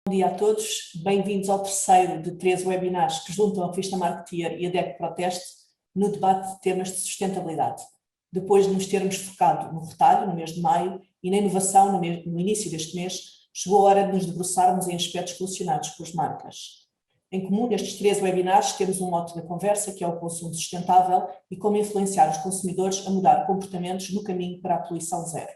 Bom dia a todos, bem-vindos ao terceiro de 13 webinars que juntam a revista Marketeer e a DEC Proteste no debate de temas de sustentabilidade. Depois de nos termos focado no retalho, no mês de maio, e na inovação no início deste mês, chegou a hora de nos debruçarmos em aspectos relacionados com as marcas. Em comum, nestes 13 webinars, temos um mote da conversa, que é o consumo sustentável e como influenciar os consumidores a mudar comportamentos no caminho para a poluição zero.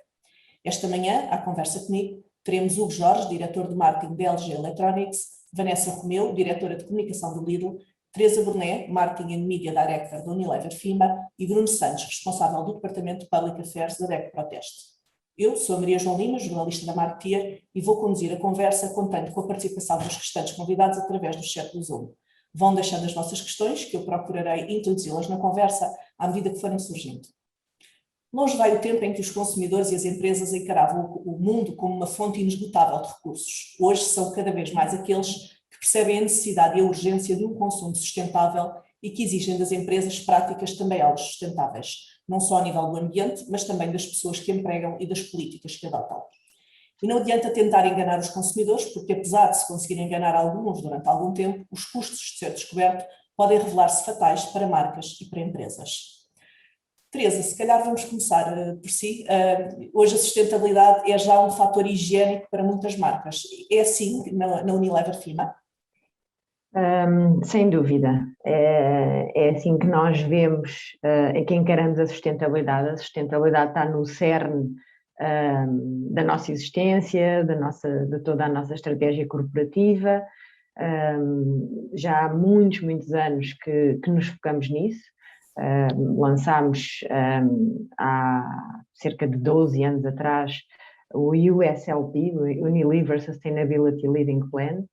Esta manhã, à conversa comigo, teremos Hugo Jorge, diretor de marketing da LG Electronics, Vanessa Romeu, diretora de comunicação do Lidl, Teresa Burné, Marketing and Media Director da Unilever FIMA e Bruno Santos, responsável do Departamento de Public Affairs da DEC Proteste. Eu sou a Maria João Lima, jornalista da Marketeer, e vou conduzir a conversa contando com a participação dos restantes convidados através do chat do Zoom. Vão deixando as vossas questões, que eu procurarei introduzi-las na conversa à medida que forem surgindo. Longe vai o tempo em que os consumidores e as empresas encaravam o mundo como uma fonte inesgotável de recursos. Hoje são cada vez mais aqueles que percebem a necessidade e a urgência de um consumo sustentável e que exigem das empresas práticas também elas sustentáveis, não só a nível do ambiente, mas também das pessoas que empregam e das políticas que adotam. E não adianta tentar enganar os consumidores, porque apesar de se conseguir enganar alguns durante algum tempo, os custos de ser descoberto podem revelar-se fatais para marcas e para empresas. Teresa, se calhar vamos começar por si. Hoje a sustentabilidade é já um fator higiênico para muitas marcas. É assim na Unilever FIMA? Sem dúvida. É assim que nós vemos, é que encaramos a sustentabilidade. A sustentabilidade está no cerne da nossa existência, de toda a nossa estratégia corporativa. Já há muitos anos que nos focamos nisso. Lançámos há cerca de 12 anos atrás o USLP, o Unilever Sustainability Leading Plan,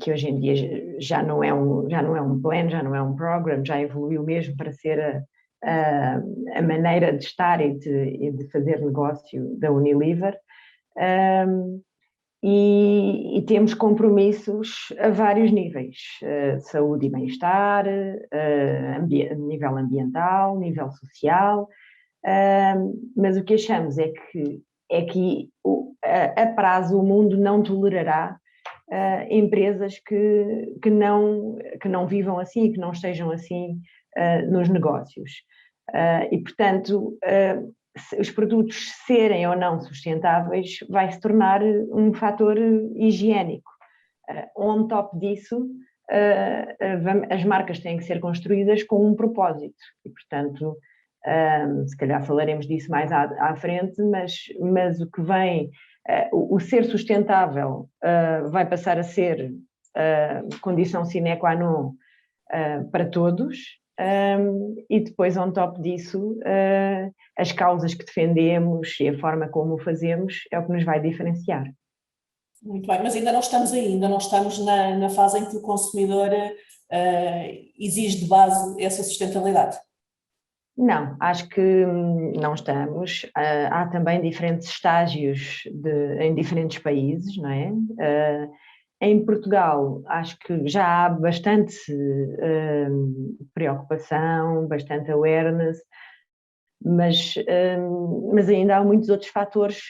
que hoje em dia já não é um plano, já não é um program, já evoluiu mesmo para ser a maneira de estar e de fazer negócio da Unilever. E temos compromissos a vários níveis, saúde e bem-estar, nível ambiental, nível social, mas o que achamos é que a prazo o mundo não tolerará empresas que não vivam assim e que não estejam assim nos negócios. E, portanto, os produtos serem ou não sustentáveis vai se tornar um fator higiênico. On top disso, as marcas têm que ser construídas com um propósito e, portanto, se calhar falaremos disso mais à frente, mas o que vem, o ser sustentável vai passar a ser condição sine qua non para todos. E depois, on top disso, as causas que defendemos e a forma como o fazemos é o que nos vai diferenciar. Muito bem, mas ainda não estamos aí, ainda não estamos na fase em que o consumidor exige de base essa sustentabilidade. Não, acho que não estamos. Há também diferentes estágios em diferentes países, não é? Em Portugal, acho que já há bastante preocupação, bastante awareness, mas ainda há muitos outros fatores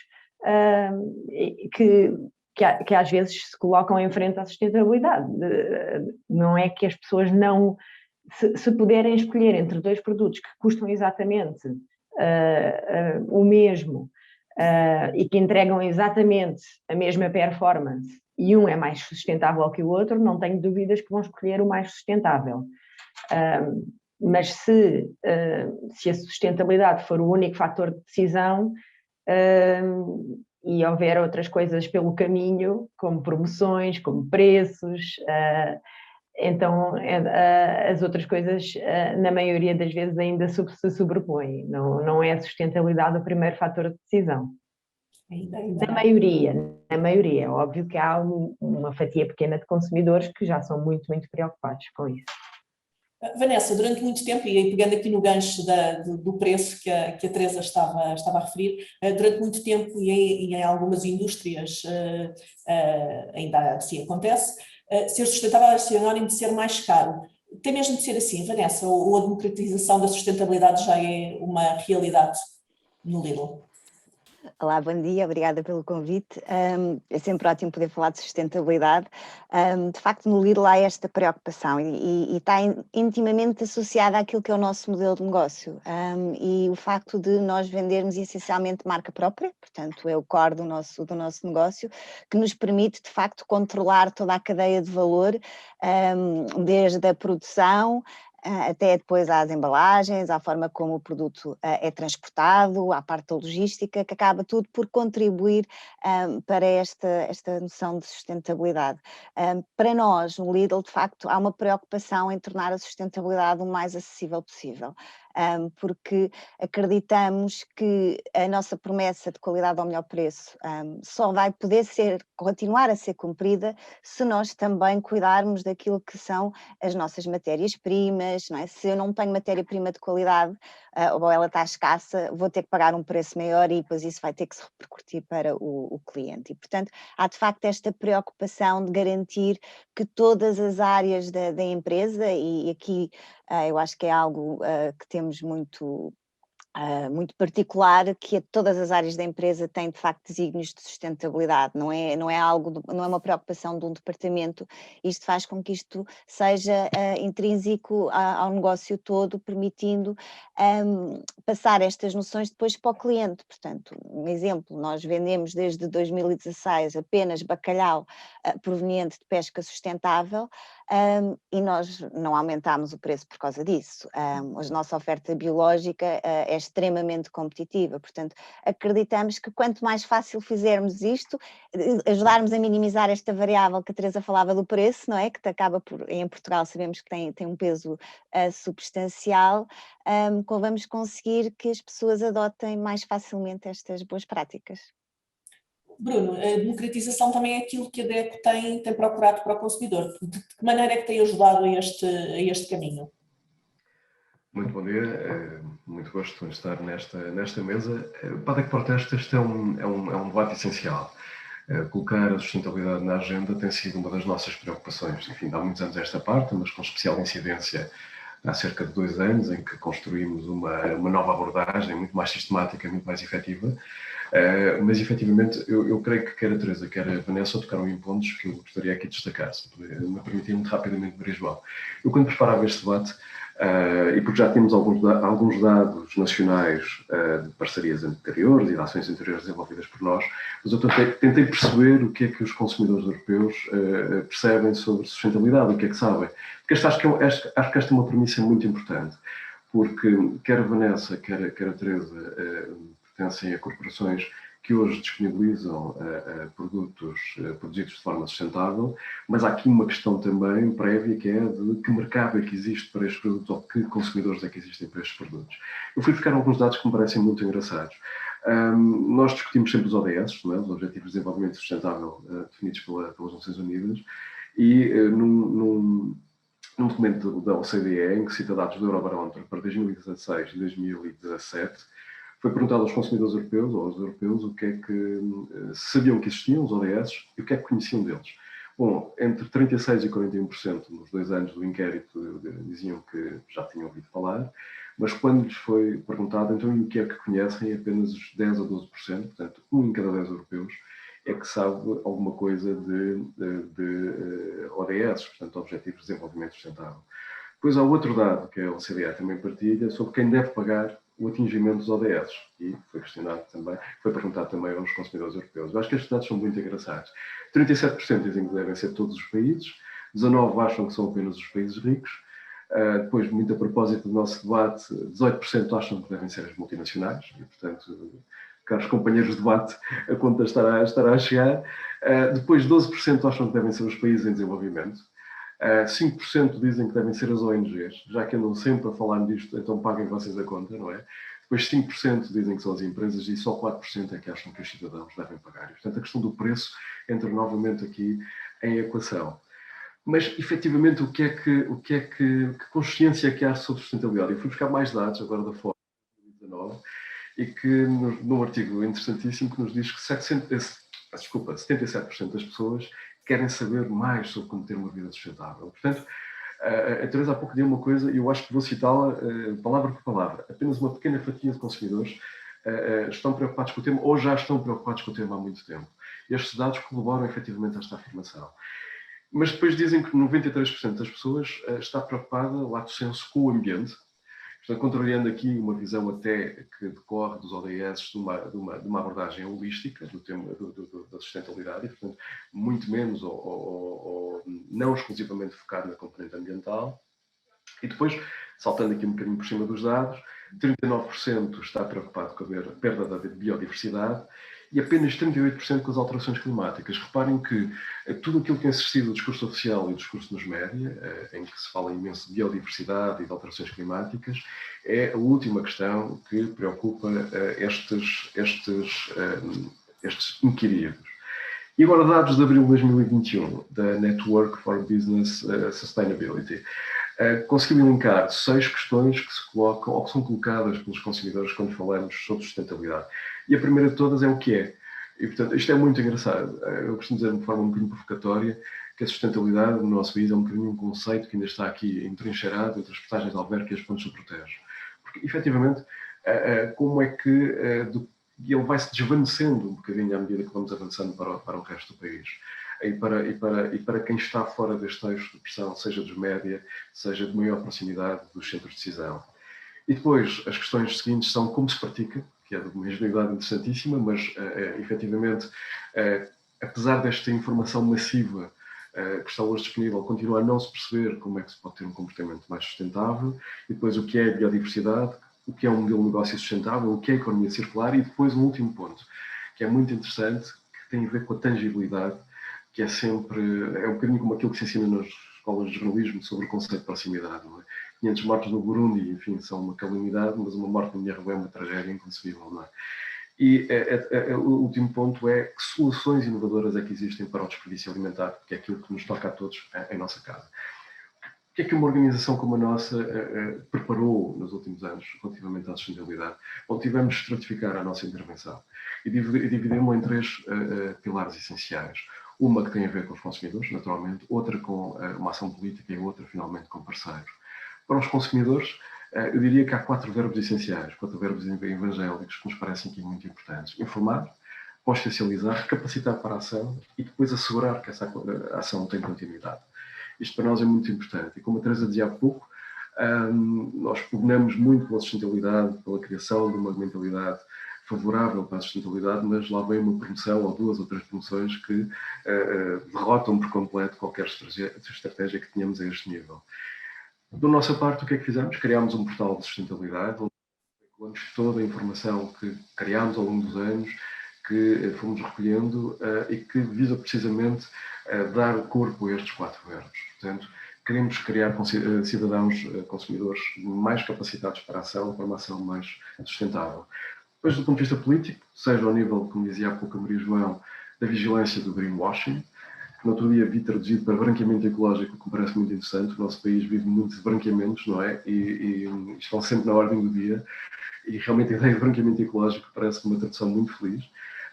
que às vezes se colocam em frente à sustentabilidade. Não é que as pessoas não... Se puderem escolher entre dois produtos que custam exatamente o mesmo e que entregam exatamente a mesma performance, e um é mais sustentável que o outro, não tenho dúvidas que vão escolher o mais sustentável. Mas se a sustentabilidade for o único fator de decisão e houver outras coisas pelo caminho, como promoções, como preços, então as outras coisas, na maioria das vezes, ainda se sobrepõem. Não é a sustentabilidade o primeiro fator de decisão. Na maioria, é óbvio que há uma fatia pequena de consumidores que já são muito preocupados com isso. Vanessa, durante muito tempo, e aí pegando aqui no gancho do preço que a Teresa estava a referir, durante muito tempo e em algumas indústrias ainda assim acontece, ser sustentável é sinónimo de ser mais caro. Tem mesmo de ser assim, Vanessa, ou a democratização da sustentabilidade já é uma realidade no Lidl? Olá, bom dia, obrigada pelo convite. É sempre ótimo poder falar de sustentabilidade. De facto, no Lidl há esta preocupação e está intimamente associada àquilo que é o nosso modelo de negócio. E o facto de nós vendermos essencialmente marca própria, portanto é o core do nosso negócio, que nos permite de facto controlar toda a cadeia de valor, desde a produção até depois às embalagens, à forma como o produto é transportado, à parte da logística, que acaba tudo por contribuir para esta noção de sustentabilidade. Para nós, no Lidl, de facto, há uma preocupação em tornar a sustentabilidade o mais acessível possível, porque acreditamos que a nossa promessa de qualidade ao melhor preço só vai poder continuar a ser cumprida se nós também cuidarmos daquilo que são as nossas matérias-primas, não é? Se eu não tenho matéria-prima de qualidade, ou ela está escassa, vou ter que pagar um preço maior e depois isso vai ter que se repercutir para o cliente. E, portanto, há de facto esta preocupação de garantir que todas as áreas da empresa, e aqui eu acho que é algo que temos muito particular, que todas as áreas da empresa têm de facto desígnios de sustentabilidade, não é uma preocupação de um departamento. Isto faz com que isto seja intrínseco ao negócio todo, permitindo passar estas noções depois para o cliente. Portanto, um exemplo, nós vendemos desde 2016 apenas bacalhau proveniente de pesca sustentável, e nós não aumentámos o preço por causa disso. A nossa oferta biológica é extremamente competitiva, portanto, acreditamos que quanto mais fácil fizermos isto, ajudarmos a minimizar esta variável que a Teresa falava do preço, não é? Que acaba em Portugal sabemos que tem um peso substancial, vamos conseguir que as pessoas adotem mais facilmente estas boas práticas. Bruno, a democratização também é aquilo que a DECO tem procurado para o consumidor. De que maneira é que tem ajudado a este caminho? Muito bom dia, muito gosto de estar nesta mesa. Para a DECO Proteste este é um debate essencial. Colocar a sustentabilidade na agenda tem sido uma das nossas preocupações. Enfim, há muitos anos esta parte, mas com especial incidência há cerca de 2 anos, em que construímos uma nova abordagem muito mais sistemática, muito mais efetiva. Mas, efetivamente, eu creio que quer a Teresa, quer a Vanessa tocaram em pontos que eu gostaria aqui de destacar, se me permitir muito rapidamente abrir as mãos. Eu, quando preparava este debate, e porque já temos alguns dados nacionais de parcerias anteriores e de ações anteriores desenvolvidas por nós, mas eu tentei perceber o que é que os consumidores europeus percebem sobre sustentabilidade, o que é que sabem. Porque acho que esta é uma premissa muito importante, porque quer a Vanessa, quer a Teresa pertencem a corporações que hoje disponibilizam produtos produzidos de forma sustentável, mas há aqui uma questão também prévia, que é de que mercado é que existe para estes produtos, ou que consumidores é que existem para estes produtos. Eu fui buscar alguns dados que me parecem muito engraçados. Nós discutimos sempre os ODS, não é? Os Objetivos de Desenvolvimento Sustentável, definidos pelas Nações Unidas, e num documento da OCDE, em que cita dados do Eurobarómetro para 2016 e 2017, foi perguntado aos consumidores europeus, ou aos europeus, o que é que sabiam que existiam os ODS e o que é que conheciam deles. Bom, entre 36% e 41% nos 2 anos do inquérito diziam que já tinham ouvido falar, mas quando lhes foi perguntado, então, e o que é que conhecem, apenas os 10% a 12%, portanto, 1 em cada 10 europeus, é que sabe alguma coisa de ODS, portanto, Objetivos de Desenvolvimento Sustentável. Depois há outro dado que a OCDE também partilha sobre quem deve pagar o atingimento dos ODS, e foi perguntado também aos consumidores europeus. Eu acho que estes dados são muito engraçados. 37% dizem que devem ser todos os países, 19% acham que são apenas os países ricos, depois, muito a propósito do nosso debate, 18% acham que devem ser as multinacionais, e, portanto, caros companheiros de debate, a conta estará a chegar. Depois, 12% acham que devem ser os países em desenvolvimento. 5% dizem que devem ser as ONGs, já que andam sempre a falar disto, então paguem vocês a conta, não é? Depois 5% dizem que são as empresas e só 4% é que acham que os cidadãos devem pagar. E, portanto, a questão do preço entra novamente aqui em equação. Mas, efetivamente, que consciência é que há sobre sustentabilidade? Eu fui buscar mais dados agora da FOA, 2019, e que num artigo interessantíssimo que nos diz que 77% das pessoas querem saber mais sobre como ter uma vida sustentável. Portanto, a Teresa há pouco deu uma coisa, e eu acho que vou citá-la palavra por palavra. Apenas uma pequena fatia de consumidores estão preocupados com o tema ou já estão preocupados com o tema há muito tempo. Estes dados corroboram efetivamente esta afirmação. Mas depois dizem que 93% das pessoas está preocupada, lato sensu, com o ambiente. Portanto, contrariando aqui uma visão até que decorre dos ODS de uma abordagem holística do tema da sustentabilidade, e, portanto, muito menos ou não exclusivamente focado na componente ambiental. E depois, saltando aqui um bocadinho por cima dos dados, 39% está preocupado com a perda da biodiversidade e apenas 38% com as alterações climáticas. Reparem que tudo aquilo que tem assistido o discurso oficial e o discurso nos média, em que se fala imenso de biodiversidade e de alterações climáticas, é a última questão que preocupa estes inquiridos. E agora, dados de abril de 2021, da Network for Business Sustainability. Conseguiu elencar 6 questões que se colocam ou que são colocadas pelos consumidores quando falamos sobre sustentabilidade. E a primeira de todas é o que é. E, portanto, isto é muito engraçado. Eu costumo dizer de forma um bocadinho provocatória que a sustentabilidade no nosso país é um bocadinho um conceito que ainda está aqui entrincheirado entre as portagens de albergue e as pontes de protege. Porque, efetivamente, como é que ele vai se desvanecendo um bocadinho à medida que vamos avançando para o resto do país. E para quem está fora deste eixo de pressão, seja dos média, seja de maior proximidade dos centros de decisão. E depois, as questões seguintes são como se pratica, que é de uma ingenuidade interessantíssima, mas, efetivamente, apesar desta informação massiva que está hoje disponível, continua a não se perceber como é que se pode ter um comportamento mais sustentável, e depois o que é a biodiversidade, o que é um modelo de negócio sustentável, o que é a economia circular, e depois um último ponto, que é muito interessante, que tem a ver com a tangibilidade, que é um bocadinho como aquilo que se ensina nas escolas de jornalismo sobre o conceito de proximidade. Não é? 500 mortos no Burundi, enfim, são uma calamidade, mas uma morte na minha rua é uma tragédia inconcebível. Não é? E o último ponto é que soluções inovadoras é que existem para o desperdício alimentar, que é aquilo que nos toca a todos em nossa casa. O que é que uma organização como a nossa preparou nos últimos anos relativamente à sustentabilidade? Bom, tivemos de estratificar a nossa intervenção e dividimos-la em 3 pilares essenciais. Uma que tem a ver com os consumidores, naturalmente, outra com uma ação política e outra, finalmente, com parceiros. Para os consumidores, eu diria que há 4 verbos essenciais, 4 verbos evangélicos que nos parecem aqui muito importantes. Informar, consciencializar, capacitar para a ação e depois assegurar que essa ação tem continuidade. Isto para nós é muito importante. E como a Teresa dizia há pouco, nós pugnamos muito pela sustentabilidade, pela criação de uma mentalidade favorável para a sustentabilidade, mas lá vem uma promoção ou 2 ou 3 promoções que derrotam por completo qualquer estratégia que tenhamos a este nível. Da nossa parte, o que é que fizemos? Criámos um portal de sustentabilidade, onde veiculamos toda a informação que criámos ao longo dos anos, que fomos recolhendo e que visa precisamente dar corpo a estes 4 verbos. Portanto, queremos criar cidadãos, consumidores mais capacitados para a ação, para uma ação mais sustentável. Depois, do ponto de vista político, seja ao nível, como dizia há pouco a Maria João, da vigilância do greenwashing, que no outro dia vi traduzido para branqueamento ecológico, que me parece muito interessante. O nosso país vive muito de branqueamentos, não é? E estão sempre na ordem do dia. E realmente a ideia de branqueamento ecológico parece uma tradução muito feliz.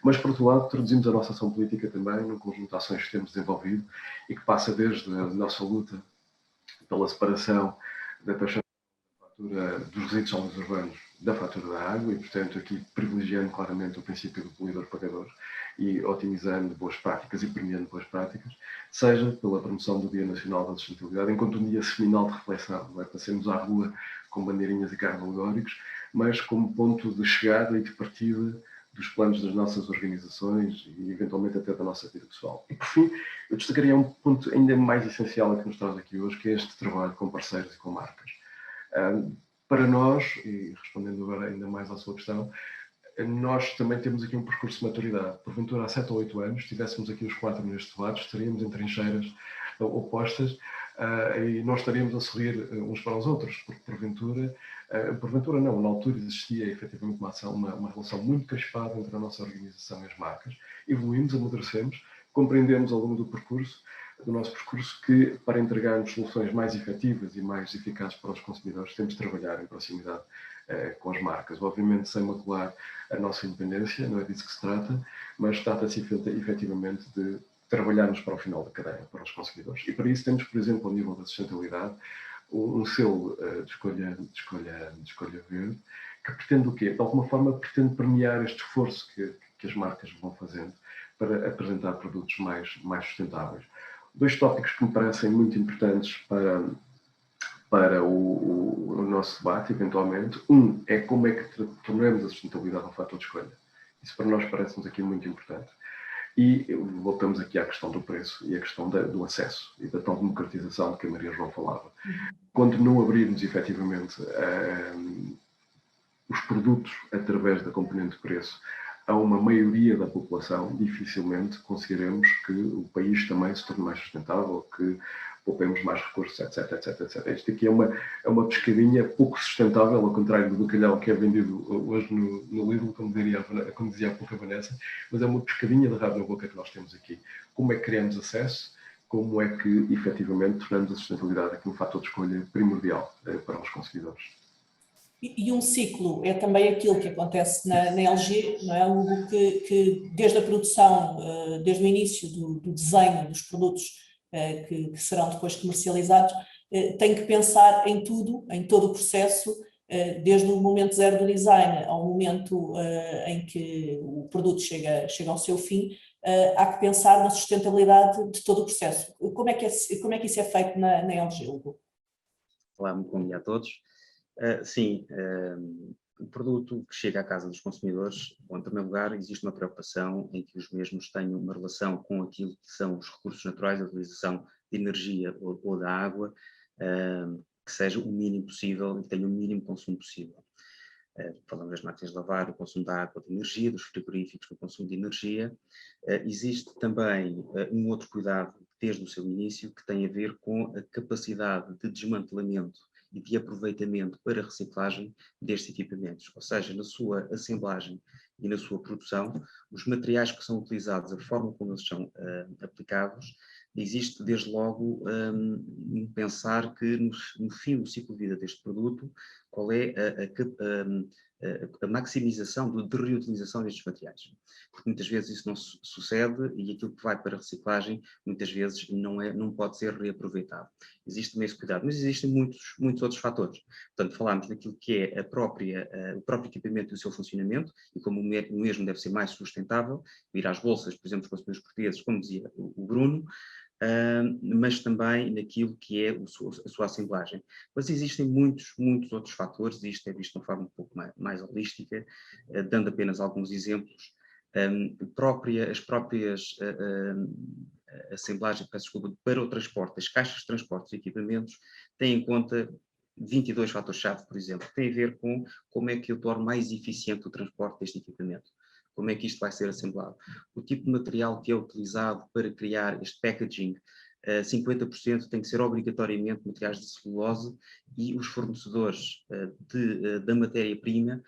Mas, por outro lado, traduzimos a nossa ação política também num conjunto de ações que temos desenvolvido e que passa desde a nossa luta pela separação da taxação dos resíduos sólidos urbanos da fatura da água e, portanto, aqui privilegiando claramente o princípio do poluidor-pagador e otimizando boas práticas e premiando boas práticas, seja pela promoção do Dia Nacional da Sustentabilidade, enquanto um dia seminal de reflexão, não é? Passemos à rua com bandeirinhas e carros alegóricos, mas como ponto de chegada e de partida dos planos das nossas organizações e, eventualmente, até da nossa vida pessoal. E, por fim, eu destacaria um ponto ainda mais essencial que nos traz aqui hoje, que é este trabalho com parceiros e com marcas. Para nós, e respondendo agora ainda mais à sua questão, nós também temos aqui um percurso de maturidade. Porventura, há 7 ou 8 anos, se tivéssemos aqui os 4 neste debate, estaríamos em trincheiras opostas e nós estaríamos a sorrir uns para os outros, porque porventura não, na altura existia efetivamente uma relação muito crispada entre a nossa organização e as marcas. Evoluímos, amadurecemos, compreendemos ao longo do nosso percurso, que para entregarmos soluções mais efetivas e mais eficazes para os consumidores, temos de trabalhar em proximidade com as marcas. Obviamente, sem macular a nossa independência, não é disso que se trata, mas trata-se efetivamente de trabalharmos para o final da cadeia, para os consumidores. E para isso temos, por exemplo, ao nível da sustentabilidade, um selo de escolha verde, que pretende o quê? De alguma forma pretende premiar este esforço que as marcas vão fazendo para apresentar produtos mais sustentáveis. Dois tópicos que me parecem muito importantes para o nosso debate, eventualmente. Um é como é que tornamos a sustentabilidade um fator de escolha. Isso para nós parece-nos aqui muito importante. E voltamos aqui à questão do preço e à questão do acesso e da tal democratização de que a Maria João falava. Quando não abrirmos, efetivamente, os produtos através da componente de preço a uma maioria da população, dificilmente conseguiremos que o país também se torne mais sustentável, que poupemos mais recursos, etc, etc, etc. Isto aqui é uma pescadinha pouco sustentável, ao contrário do bacalhau que é vendido hoje no Lidl, como dizia há pouco a Vanessa, mas é uma pescadinha de rabo na boca que nós temos aqui. Como é que criamos acesso? Como é que, efetivamente, tornamos a sustentabilidade aqui um fator de escolha primordial para os consumidores? E um ciclo é também aquilo que acontece na LG, não é? Algo que desde a produção, desde o início do desenho dos produtos que serão depois comercializados, tem que pensar em tudo, em todo o processo, desde o momento zero do design ao momento em que o produto chega ao seu fim. Há que pensar na sustentabilidade de todo o processo. Como é que isso é feito na LG, Hugo? Olá, muito bom dia a todos. Sim, o produto que chega à casa dos consumidores, bom, em primeiro lugar, existe uma preocupação em que os mesmos tenham uma relação com aquilo que são os recursos naturais, a utilização de energia ou da água, que seja o mínimo possível e tenha o mínimo consumo possível. Falando das máquinas de lavar, o consumo da água, de energia, dos frigoríficos, o consumo de energia. Existe também um outro cuidado, desde o seu início, que tem a ver com a capacidade de desmantelamento e de aproveitamento para reciclagem destes equipamentos, ou seja, na sua assemblagem e na sua produção, os materiais que são utilizados, a forma como eles são aplicados, existe desde logo pensar que no fim do ciclo de vida deste produto, qual é a maximização de reutilização destes materiais. Porque muitas vezes isso não sucede e aquilo que vai para a reciclagem muitas vezes não pode ser reaproveitado. Existe também esse cuidado, mas existem muitos outros fatores. Portanto, falámos daquilo que é o próprio equipamento e o seu funcionamento e como o mesmo deve ser mais sustentável, vir às bolsas, por exemplo, dos consumidores portugueses, como dizia o Bruno, mas também naquilo que é a sua assemblagem. Mas existem muitos outros fatores, e isto é visto de uma forma um pouco mais holística, dando apenas alguns exemplos. As próprias assemblagens, peço desculpa, para o transporte, as caixas de transporte e equipamentos, têm em conta 22 fatores-chave, por exemplo, que têm a ver com como é que eu torno mais eficiente o transporte deste equipamento. Como é que isto vai ser assemblado? O tipo de material que é utilizado para criar este packaging, 50% tem que ser obrigatoriamente materiais de celulose e os fornecedores da matéria-prima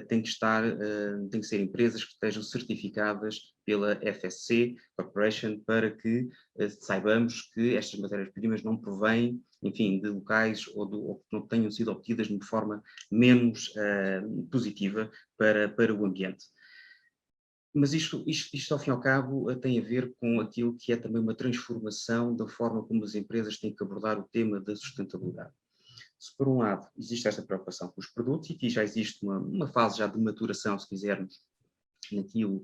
têm que ser empresas que estejam certificadas pela FSC Corporation para que saibamos que estas matérias-primas não provêm, enfim, de locais ou que não tenham sido obtidas de forma menos positiva para o ambiente. Mas isto, ao fim e ao cabo, tem a ver com aquilo que é também uma transformação da forma como as empresas têm que abordar o tema da sustentabilidade. Se por um lado existe esta preocupação com os produtos, e aqui já existe uma fase já de maturação, se quisermos, naquilo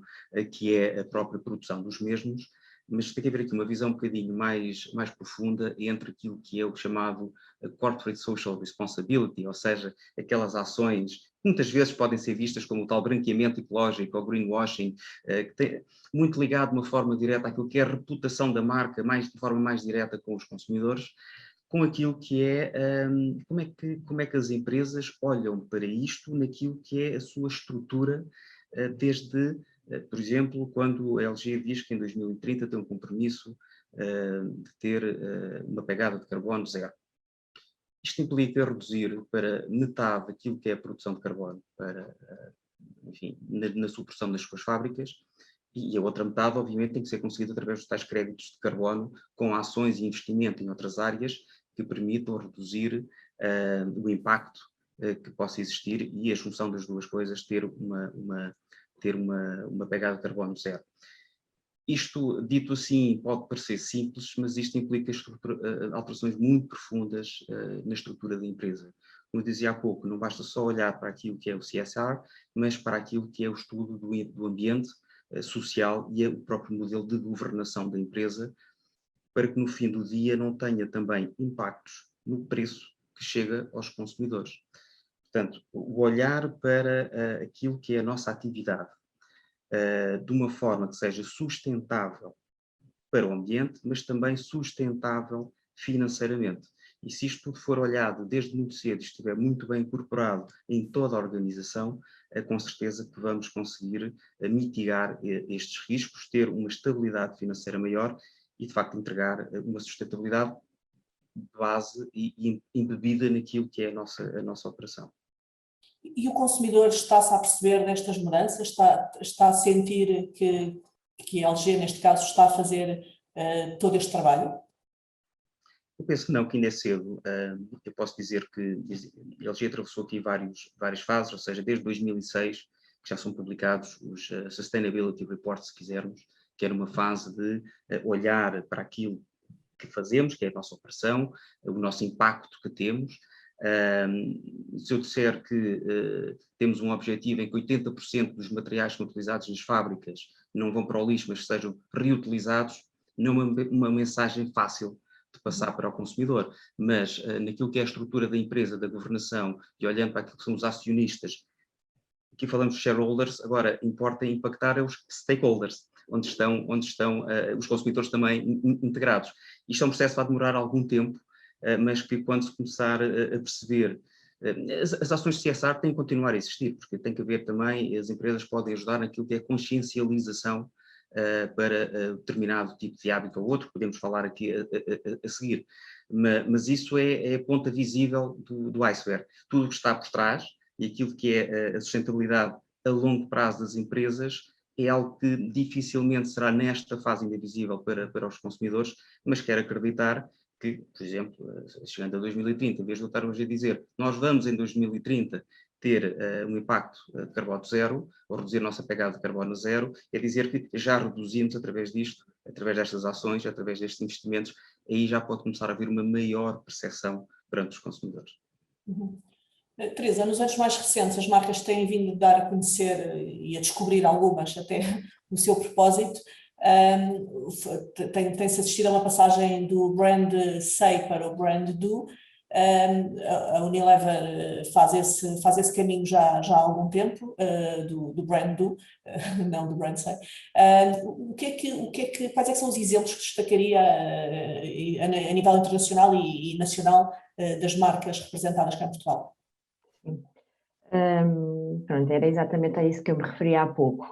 que é a própria produção dos mesmos, mas tem que haver aqui uma visão um bocadinho mais profunda entre aquilo que é o chamado Corporate Social Responsibility, ou seja, aquelas ações que muitas vezes podem ser vistas como o tal branqueamento ecológico ou greenwashing, que tem muito ligado de uma forma direta àquilo que é a reputação da marca, de forma mais direta com os consumidores, com aquilo que é como é que as empresas olham para isto naquilo que é a sua estrutura, desde, por exemplo, quando a LG diz que em 2030 tem um compromisso de ter uma pegada de carbono zero. Isto implica reduzir para metade aquilo que é a produção de carbono enfim, na supressão das suas fábricas, e a outra metade, obviamente, tem que ser conseguida através dos tais créditos de carbono, com ações e investimento em outras áreas que permitam reduzir o impacto que possa existir e a junção das duas coisas ter uma pegada de carbono zero. Isto, dito assim, pode parecer simples, mas isto implica alterações muito profundas na estrutura da empresa. como eu dizia há pouco, não basta só olhar para aquilo que é o CSR, mas para aquilo que é o estudo do ambiente social e o próprio modelo de governação da empresa, para que no fim do dia não tenha também impactos no preço que chega aos consumidores. Portanto, o olhar para aquilo que é a nossa atividade de uma forma que seja sustentável para o ambiente, mas também sustentável financeiramente. E se isto tudo for olhado desde muito cedo e estiver muito bem incorporado em toda a organização, com certeza que vamos conseguir mitigar estes riscos, ter uma estabilidade financeira maior e, de facto, entregar uma sustentabilidade de base e embebida naquilo que é a nossa operação. E o consumidor está-se a perceber destas mudanças? Está a sentir que a LG, neste caso, está a fazer todo este trabalho? Eu penso que não, que ainda é cedo. Eu posso dizer que a LG atravessou aqui várias fases, ou seja, desde 2006, que já são publicados os Sustainability Reports, se quisermos, que era uma fase de olhar para aquilo que fazemos, que é a nossa operação, o nosso impacto que temos. Se eu disser que temos um objetivo em que 80% dos materiais que são utilizados nas fábricas não vão para o lixo, mas sejam reutilizados, não é uma mensagem fácil de passar para o consumidor, mas naquilo que é a estrutura da empresa, da governação, e olhando para aquilo que são os acionistas, aqui falamos de shareholders, agora importa impactar os stakeholders, onde estão os consumidores também integrados. Isto é um processo que vai demorar algum tempo, mas que quando se começar a perceber, as ações de CSR têm que continuar a existir, porque tem que haver também, as empresas podem ajudar naquilo que é a consciencialização para determinado tipo de hábito ou outro, podemos falar aqui a seguir, mas isso é a ponta visível do iceberg. Tudo o que está por trás e aquilo que é a sustentabilidade a longo prazo das empresas é algo que dificilmente será nesta fase ainda visível para os consumidores, mas quero acreditar que, por exemplo, chegando a 2030, em vez de estarmos a dizer nós vamos em 2030 ter um impacto de carbono zero, ou reduzir a nossa pegada de carbono zero, é dizer que já reduzimos através disto, através destas ações, através destes investimentos, aí já pode começar a haver uma maior percepção perante os consumidores. Uhum. Teresa, nos anos mais recentes as marcas têm vindo a dar a conhecer e a descobrir algumas até o seu propósito. Tem-se assistido a uma passagem do brand Say para o brand Do. A Unilever faz esse caminho já há algum tempo, do brand Do, não do brand Say. Quais é que são os exemplos que destacaria a nível internacional e nacional das marcas representadas cá em Portugal? Pronto, era exatamente a isso que eu me referi há pouco,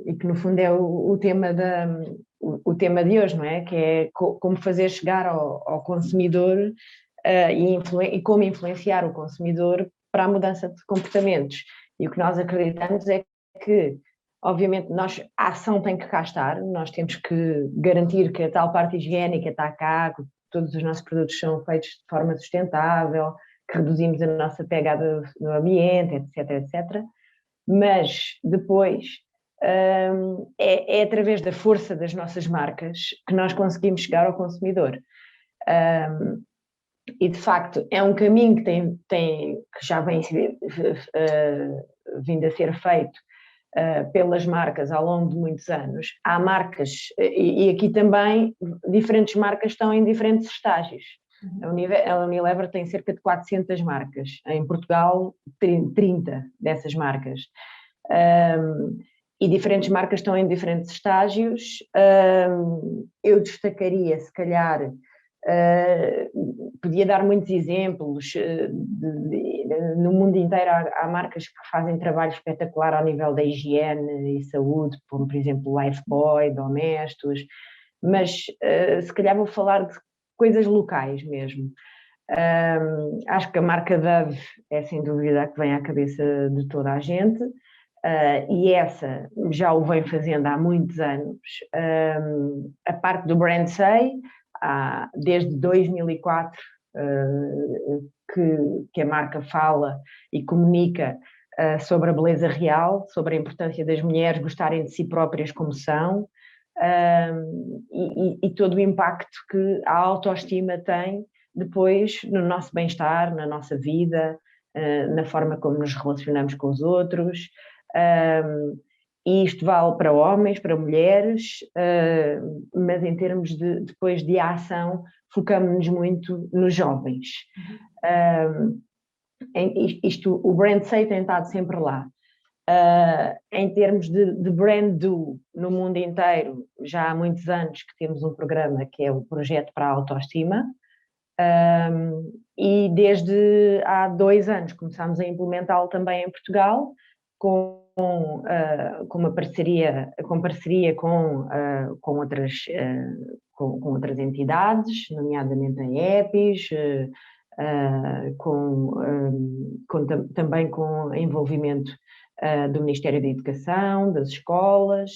e que no fundo é o tema de hoje, não é? Que é como fazer chegar ao consumidor e como influenciar o consumidor para a mudança de comportamentos. E o que nós acreditamos é que, obviamente, a ação tem que cá estar, nós temos que garantir que a tal parte higiênica está cá, que todos os nossos produtos são feitos de forma sustentável, que reduzimos a nossa pegada no ambiente, etc. Mas depois é através da força das nossas marcas que nós conseguimos chegar ao consumidor. E de facto é um caminho que já vem vindo a ser feito pelas marcas ao longo de muitos anos. Há marcas, e aqui também diferentes marcas estão em diferentes estágios. A Unilever tem cerca de 400 marcas, em Portugal 30 dessas marcas, e diferentes marcas estão em diferentes estágios. Eu destacaria, se calhar, podia dar muitos exemplos, no mundo inteiro há marcas que fazem trabalho espetacular ao nível da higiene e saúde, como por exemplo Lifebuoy, Domestos, mas se calhar vou falar de coisas locais mesmo. Acho que a marca Dove é sem dúvida a que vem à cabeça de toda a gente, e essa já o vem fazendo há muitos anos. A parte do brand Say, desde 2004 que a marca fala e comunica sobre a beleza real, sobre a importância das mulheres gostarem de si próprias como são, e todo o impacto que a autoestima tem depois no nosso bem-estar, na nossa vida, na forma como nos relacionamos com os outros, e isto vale para homens, para mulheres, mas em termos depois de ação, focamos-nos muito nos jovens. O brand say tem estado sempre lá. Em termos de brand do no mundo inteiro, já há muitos anos que temos um programa que é o Projeto para a Autoestima, e desde há 2 anos começámos a implementá-lo também em Portugal, com uma parceria com outras entidades, nomeadamente a EPIs, também com envolvimento do Ministério da Educação, das escolas.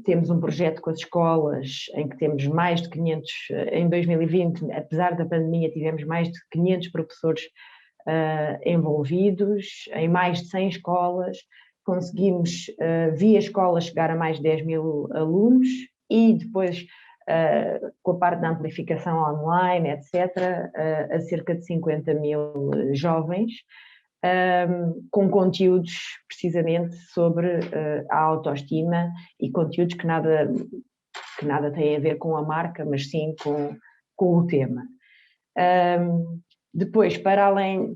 Temos um projeto com as escolas em que temos mais de 500, em 2020, apesar da pandemia, tivemos mais de 500 professores envolvidos em mais de 100 escolas. Conseguimos, via escola, chegar a mais de 10.000 alunos e depois, com a parte da amplificação online, etc., a cerca de 50.000 jovens, com conteúdos precisamente sobre a autoestima e conteúdos que nada têm a ver com a marca, mas sim com o tema. Depois, para além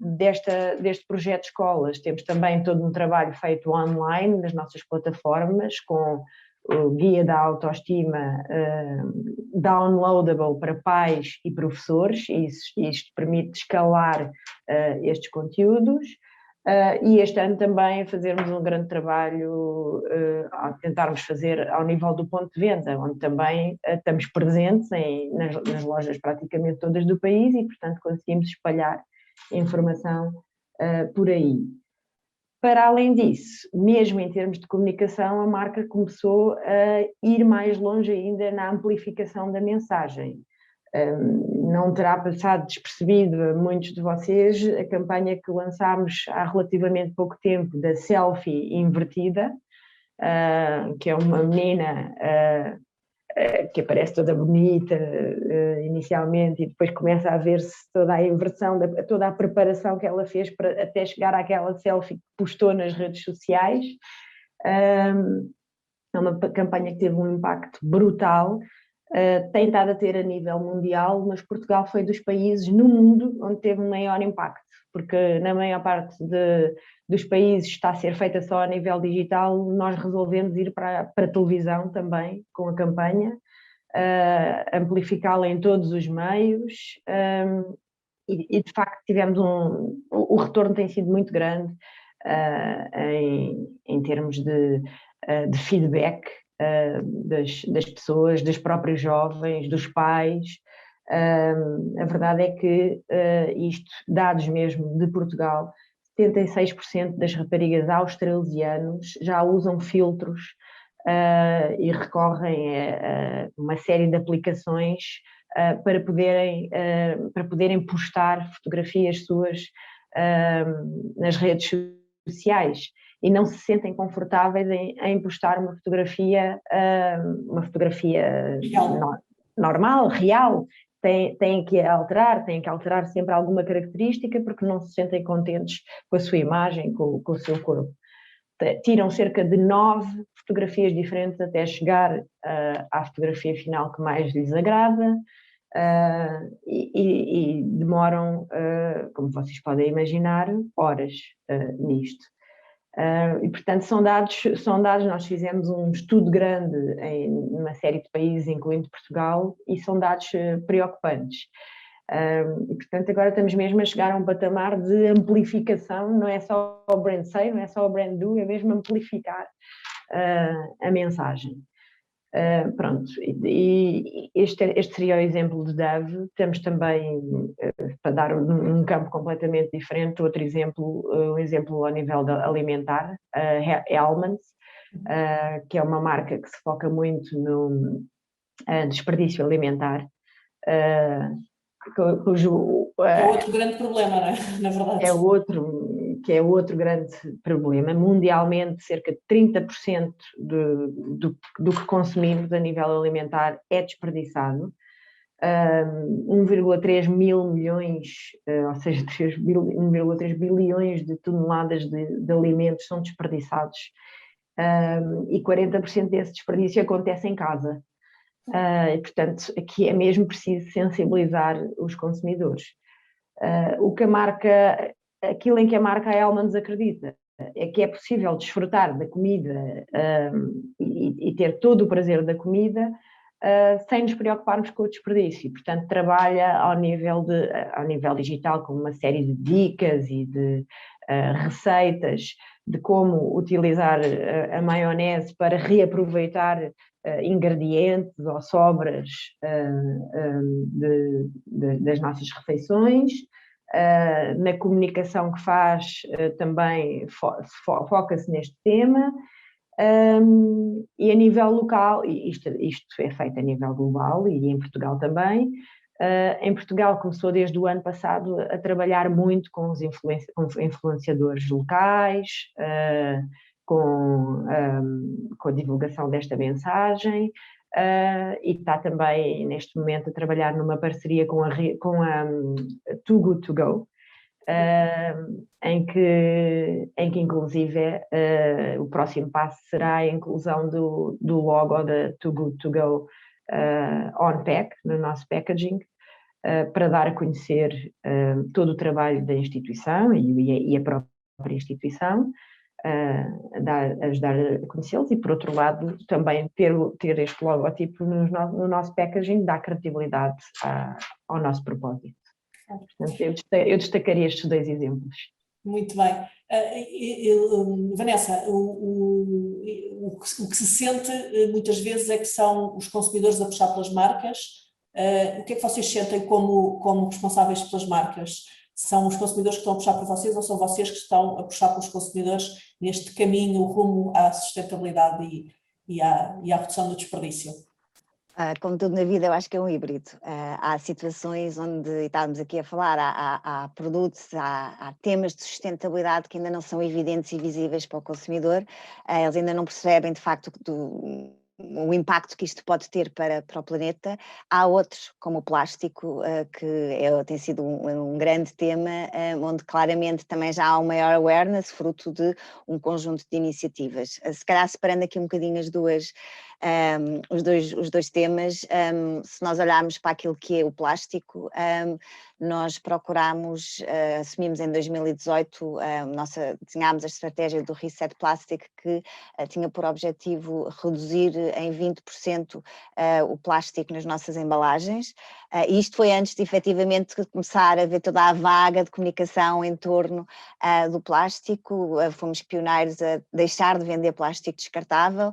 deste projeto de escolas, temos também todo um trabalho feito online nas nossas plataformas, com o guia da autoestima downloadable para pais e professores, e isto permite escalar estes conteúdos. E este ano também fazermos um grande trabalho a tentarmos fazer ao nível do ponto de venda, onde também estamos presentes nas lojas praticamente todas do país e, portanto, conseguimos espalhar informação por aí. Para além disso, mesmo em termos de comunicação, a marca começou a ir mais longe ainda na amplificação da mensagem. Não terá passado despercebido a muitos de vocês a campanha que lançámos há relativamente pouco tempo da selfie invertida, que é uma menina que aparece toda bonita inicialmente e depois começa a ver-se toda a inversão, toda a preparação que ela fez para até chegar àquela selfie que postou nas redes sociais. É uma campanha que teve um impacto brutal, tem estado a ter a nível mundial, mas Portugal foi dos países no mundo onde teve um maior impacto, porque na maior parte dos países está a ser feita só a nível digital. Nós resolvemos ir para a televisão também com a campanha, amplificá-la em todos os meios, e de facto tivemos o retorno tem sido muito grande em termos de feedback das pessoas, dos próprios jovens, dos pais. A verdade é que dados mesmo de Portugal, 76% das raparigas australianas já usam filtros e recorrem a uma série de aplicações para poderem postar fotografias suas nas redes sociais, e não se sentem confortáveis em postar uma fotografia normal, real. Têm que alterar sempre alguma característica, porque não se sentem contentes com a sua imagem, com o seu corpo. Tiram cerca de 9 fotografias diferentes até chegar à fotografia final que mais lhes agrada, e demoram, como vocês podem imaginar, horas nisto. E portanto são dados, nós fizemos um estudo grande em uma série de países, incluindo Portugal, e são dados preocupantes. E portanto agora estamos mesmo a chegar a um patamar de amplificação, não é só o brand say, não é só o brand do, é mesmo amplificar a mensagem. Pronto, e este seria o exemplo de Dove. Temos também, para dar um campo completamente diferente, outro exemplo, um exemplo ao nível alimentar, Hellmann's, que é uma marca que se foca muito no desperdício alimentar, cujo... É outro grande problema, não é? Na verdade. É outro grande problema. Mundialmente, cerca de 30% do que consumimos a nível alimentar é desperdiçado. 1,3 mil milhões, ou seja, 1,3 bilhões de toneladas de alimentos são desperdiçados, e 40% desse desperdício acontece em casa. E, portanto, aqui é mesmo preciso sensibilizar os consumidores. Aquilo em que a marca Hellmann's acredita é que é possível desfrutar da comida e ter todo o prazer da comida sem nos preocuparmos com o desperdício. Portanto, trabalha ao nível digital com uma série de dicas e de receitas de como utilizar a maionese para reaproveitar ingredientes ou sobras das nossas refeições. Na comunicação que faz também foca-se neste tema. E a nível local, isto é feito a nível global e em Portugal também. Em Portugal começou desde o ano passado a trabalhar muito com os influenciadores locais, com a divulgação desta mensagem, e está também neste momento a trabalhar numa parceria com a Too Good To Go, em que inclusive o próximo passo será a inclusão do logo da Too Good To Go on pack, no nosso packaging, para dar a conhecer todo o trabalho da instituição e a própria instituição, ajudar a conhecê-los, e por outro lado também ter este logotipo no nosso packaging dá credibilidade ao nosso propósito. Portanto, eu destacaria estes 2 exemplos. Muito bem. Vanessa, o que se sente muitas vezes é que são os consumidores a puxar pelas marcas. O que é que vocês sentem como responsáveis pelas marcas? São os consumidores que estão a puxar por vocês, ou são vocês que estão a puxar pelos consumidores neste caminho rumo à sustentabilidade e à redução do desperdício? Como tudo na vida, eu acho que é um híbrido. Há situações onde, e estávamos aqui a falar, há produtos, há temas de sustentabilidade que ainda não são evidentes e visíveis para o consumidor. Eles ainda não percebem, de facto, o impacto que isto pode ter para o planeta. Há outros, como o plástico, que tem sido um grande tema, onde claramente também já há um maior awareness, fruto de um conjunto de iniciativas. Se calhar separando aqui um bocadinho os dois temas, se nós olharmos para aquilo que é o plástico, nós assumimos em 2018, desenhámos a estratégia do Reset Plastic, que tinha por objetivo reduzir em 20% o plástico nas nossas embalagens, e isto foi antes de efetivamente começar a ver toda a vaga de comunicação em torno do plástico. Fomos pioneiros a deixar de vender plástico descartável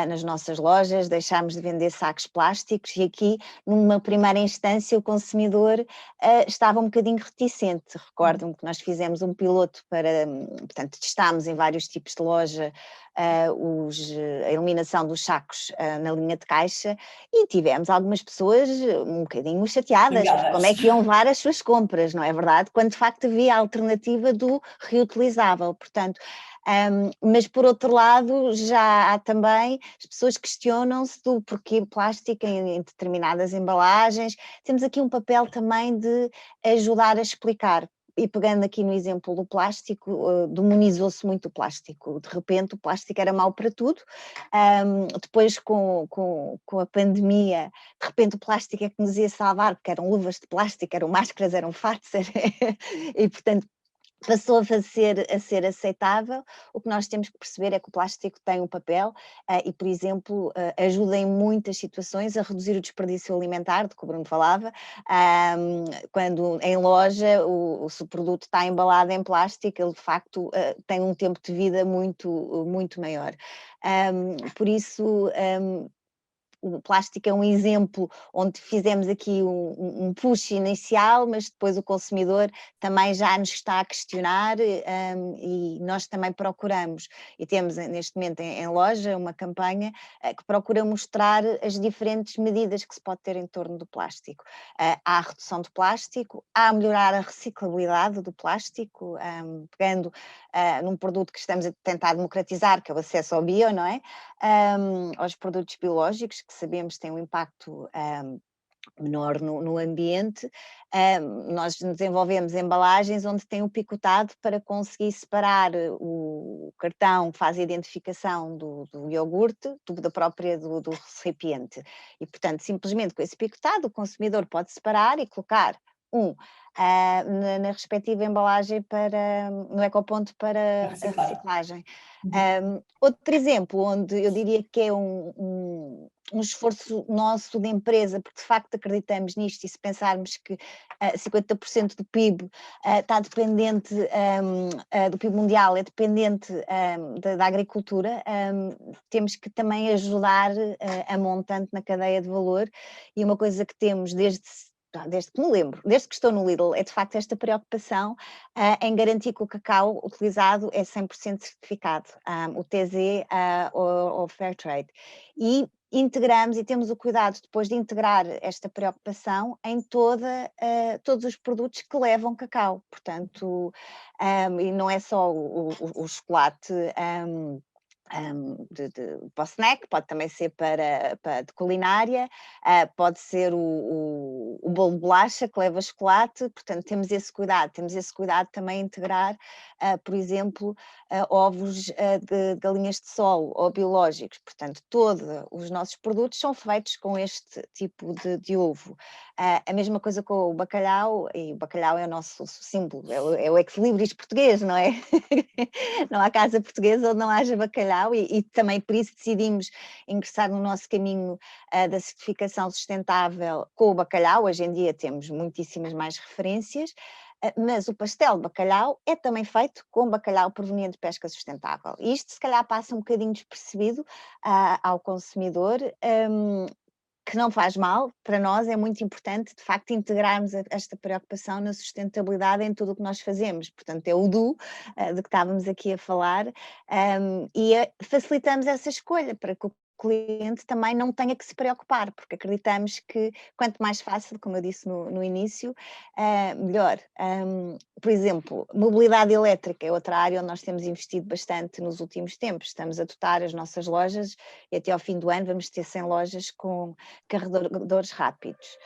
nas nossas lojas, deixámos de vender sacos plásticos, e aqui, numa primeira instância, o consumidor estava um bocadinho reticente. Recordo-me que nós fizemos um piloto portanto, testámos em vários tipos de loja a eliminação dos sacos na linha de caixa, e tivemos algumas pessoas um bocadinho chateadas, como é que iam levar as suas compras, não é verdade? Quando de facto havia a alternativa do reutilizável. Portanto, mas por outro lado já há também, as pessoas questionam-se do porquê plástico em determinadas embalagens. Temos aqui um papel também de ajudar a explicar. E pegando aqui no exemplo do plástico, demonizou-se muito o plástico. De repente o plástico era mau para tudo. Depois com a pandemia, de repente o plástico é que nos ia salvar, porque eram luvas de plástico, eram máscaras, eram fatos, e portanto passou a ser aceitável. O que nós temos que perceber é que o plástico tem um papel e, por exemplo, ajuda em muitas situações a reduzir o desperdício alimentar, de que o Bruno falava. Quando em loja se o produto está embalado em plástico, ele de facto tem um tempo de vida muito, muito maior. Por isso, o plástico é um exemplo onde fizemos aqui um push inicial, mas depois o consumidor também já nos está a questionar, e nós também procuramos, e temos neste momento em loja uma campanha que procura mostrar as diferentes medidas que se pode ter em torno do plástico. Há a redução do plástico, há a melhorar a reciclabilidade do plástico, pegando num produto que estamos a tentar democratizar, que é o acesso ao bio, não é? Aos produtos biológicos, que sabemos que têm um impacto menor no ambiente. Nós desenvolvemos embalagens onde tem o picotado para conseguir separar o cartão que faz a identificação do iogurte do recipiente. E, portanto, simplesmente com esse picotado, o consumidor pode separar e colocar na respectiva embalagem no ecoponto para a reciclagem. Outro exemplo, onde eu diria que é um esforço nosso de empresa, porque de facto acreditamos nisto, e se pensarmos que 50% do PIB está dependente, do PIB mundial é dependente da agricultura, temos que também ajudar a montante na cadeia de valor, e uma coisa que temos desde que me lembro, desde que estou no Lidl, é de facto esta preocupação em garantir que o cacau utilizado é 100% certificado, o TZ ou Fair Trade. E integramos e temos o cuidado depois de integrar esta preocupação em todos os produtos que levam cacau. Portanto, e não é só o chocolate para o snack, pode também ser para de culinária, pode ser o bolo de bolacha que leva chocolate, portanto temos esse cuidado também integrar, por exemplo, ovos de galinhas de solo ou biológicos, portanto todos os nossos produtos são feitos com este tipo de ovo. A mesma coisa com o bacalhau, e o bacalhau é o nosso símbolo, é o ex-libris português, não é? Não há casa portuguesa onde não haja bacalhau, e também por isso decidimos ingressar no nosso caminho da certificação sustentável com o bacalhau. Hoje em dia temos muitíssimas mais referências, mas o pastel de bacalhau é também feito com bacalhau proveniente de pesca sustentável. E isto se calhar passa um bocadinho despercebido ao consumidor, que não faz mal. Para nós é muito importante, de facto, integrarmos esta preocupação na sustentabilidade em tudo o que nós fazemos. Portanto, é o do que estávamos aqui a falar, e facilitamos essa escolha para que o cliente também não tenha que se preocupar, porque acreditamos que quanto mais fácil, como eu disse no início, melhor. Por exemplo, mobilidade elétrica é outra área onde nós temos investido bastante nos últimos tempos. Estamos a dotar as nossas lojas e até ao fim do ano vamos ter 100 lojas com carregadores rápidos.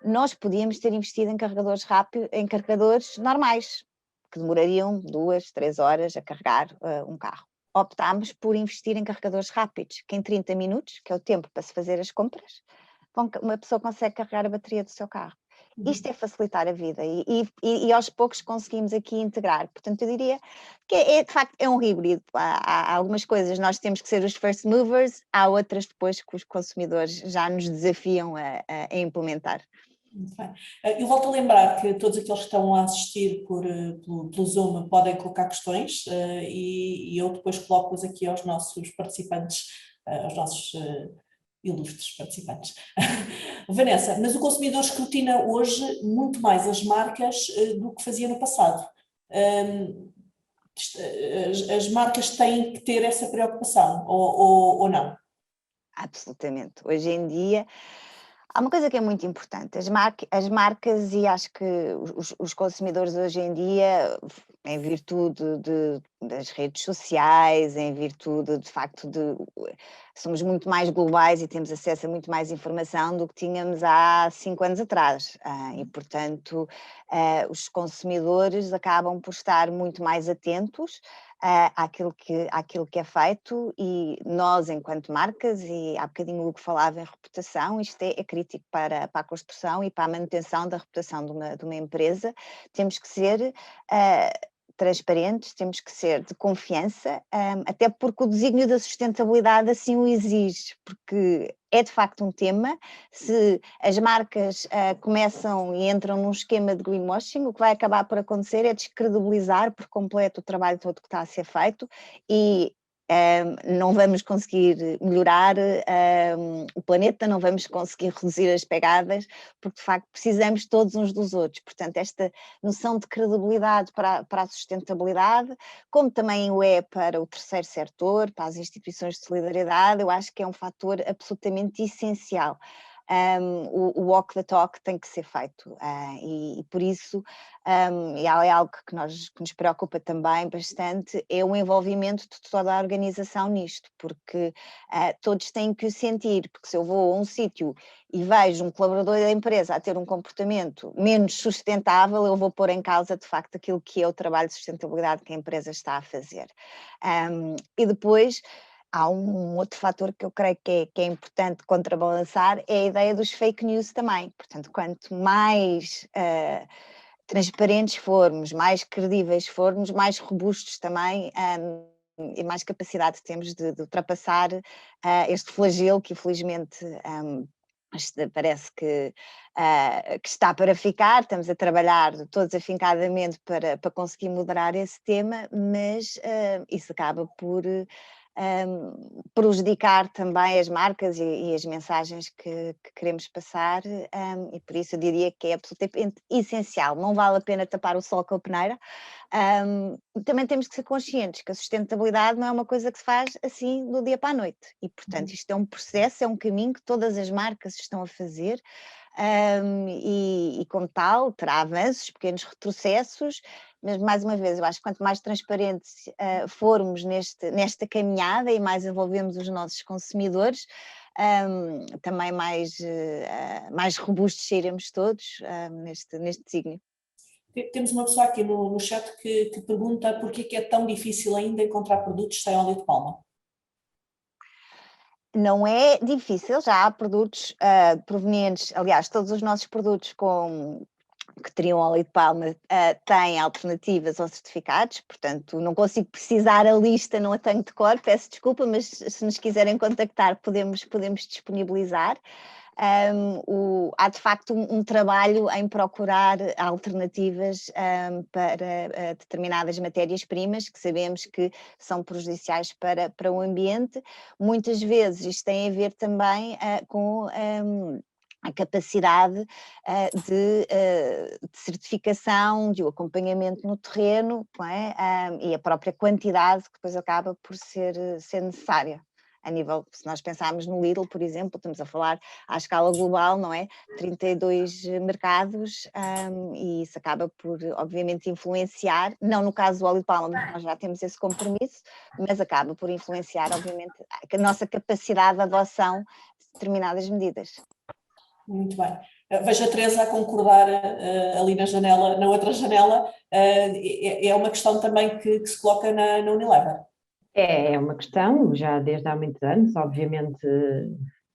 Nós podíamos ter investido em carregadores normais, que demorariam 2, 3 horas a carregar um carro. Optámos por investir em carregadores rápidos, que em 30 minutos, que é o tempo para se fazer as compras, uma pessoa consegue carregar a bateria do seu carro. Isto é facilitar a vida e aos poucos conseguimos aqui integrar. Portanto, eu diria que de facto é um híbrido. Há algumas coisas nós temos que ser os first movers, há outras depois que os consumidores já nos desafiam a implementar. Muito bem. Eu volto a lembrar que todos aqueles que estão a assistir pelo Zoom podem colocar questões, e eu depois coloco-as aqui aos nossos participantes, aos nossos ilustres participantes. Vanessa, mas o consumidor escrutina hoje muito mais as marcas do que fazia no passado. As marcas têm que ter essa preocupação ou não? Absolutamente. Hoje em dia há uma coisa que é muito importante, as marcas, e acho que os consumidores hoje em dia, em virtude das redes sociais, em virtude de facto somos muito mais globais e temos acesso a muito mais informação do que tínhamos há 5 anos atrás, e portanto os consumidores acabam por estar muito mais atentos àquilo que é feito, e nós, enquanto marcas, e há bocadinho o Hugo falava em reputação, isto é crítico para a construção e para a manutenção da reputação de uma empresa. Temos que ser transparentes, temos que ser de confiança, até porque o desígnio da sustentabilidade assim o exige, porque é de facto um tema. Se as marcas começam e entram num esquema de greenwashing, o que vai acabar por acontecer é descredibilizar por completo o trabalho todo que está a ser feito, e não vamos conseguir melhorar o planeta, não vamos conseguir reduzir as pegadas, porque de facto precisamos todos uns dos outros. Portanto, esta noção de credibilidade para a sustentabilidade, como também o é para o terceiro setor, para as instituições de solidariedade, eu acho que é um fator absolutamente essencial. o walk the talk tem que ser feito. E por isso, e é algo que nos preocupa também bastante, é o envolvimento de toda a organização nisto, porque todos têm que o sentir, porque se eu vou a um sítio e vejo um colaborador da empresa a ter um comportamento menos sustentável, eu vou pôr em causa, de facto, aquilo que é o trabalho de sustentabilidade que a empresa está a fazer. E depois, há um outro fator que eu creio que é importante contrabalançar, é a ideia dos fake news também. Portanto, quanto mais transparentes formos, mais credíveis formos, mais robustos também e mais capacidade temos de ultrapassar este flagelo que, infelizmente, parece que está para ficar. Estamos a trabalhar todos afincadamente para conseguir moderar esse tema, mas isso acaba por prejudicar também as marcas e as mensagens que queremos passar, e por isso eu diria que é absolutamente essencial. Não vale a pena tapar o sol com a peneira. Também temos que ser conscientes que a sustentabilidade não é uma coisa que se faz assim do dia para a noite, e portanto isto é um processo, é um caminho que todas as marcas estão a fazer, e como tal terá avanços, pequenos retrocessos, mas mais uma vez eu acho que quanto mais transparentes formos nesta caminhada e mais envolvemos os nossos consumidores, também mais robustos seremos todos neste desígnio. Temos uma pessoa aqui no chat que pergunta porquê que é tão difícil ainda encontrar produtos sem óleo de palma. Não é difícil, já há produtos provenientes, aliás, todos os nossos produtos que teriam óleo de palma têm alternativas ou certificados, portanto não consigo precisar a lista, não a tenho de cor, peço desculpa, mas se nos quiserem contactar podemos disponibilizar. Há de facto um trabalho em procurar alternativas para determinadas matérias-primas que sabemos que são prejudiciais para o ambiente. Muitas vezes isto tem a ver também com a capacidade de certificação, de acompanhamento no terreno, não é? E a própria quantidade que depois acaba por ser necessária. A nível, se nós pensarmos no Lidl, por exemplo, estamos a falar à escala global, não é? 32 mercados, e isso acaba por, obviamente, influenciar, não no caso do óleo de palma, nós já temos esse compromisso, mas acaba por influenciar, obviamente, a nossa capacidade de adoção de determinadas medidas. Muito bem. Vejo a Teresa a concordar ali na outra janela. É uma questão também que se coloca na Unilever. É uma questão, já desde há muitos anos, obviamente,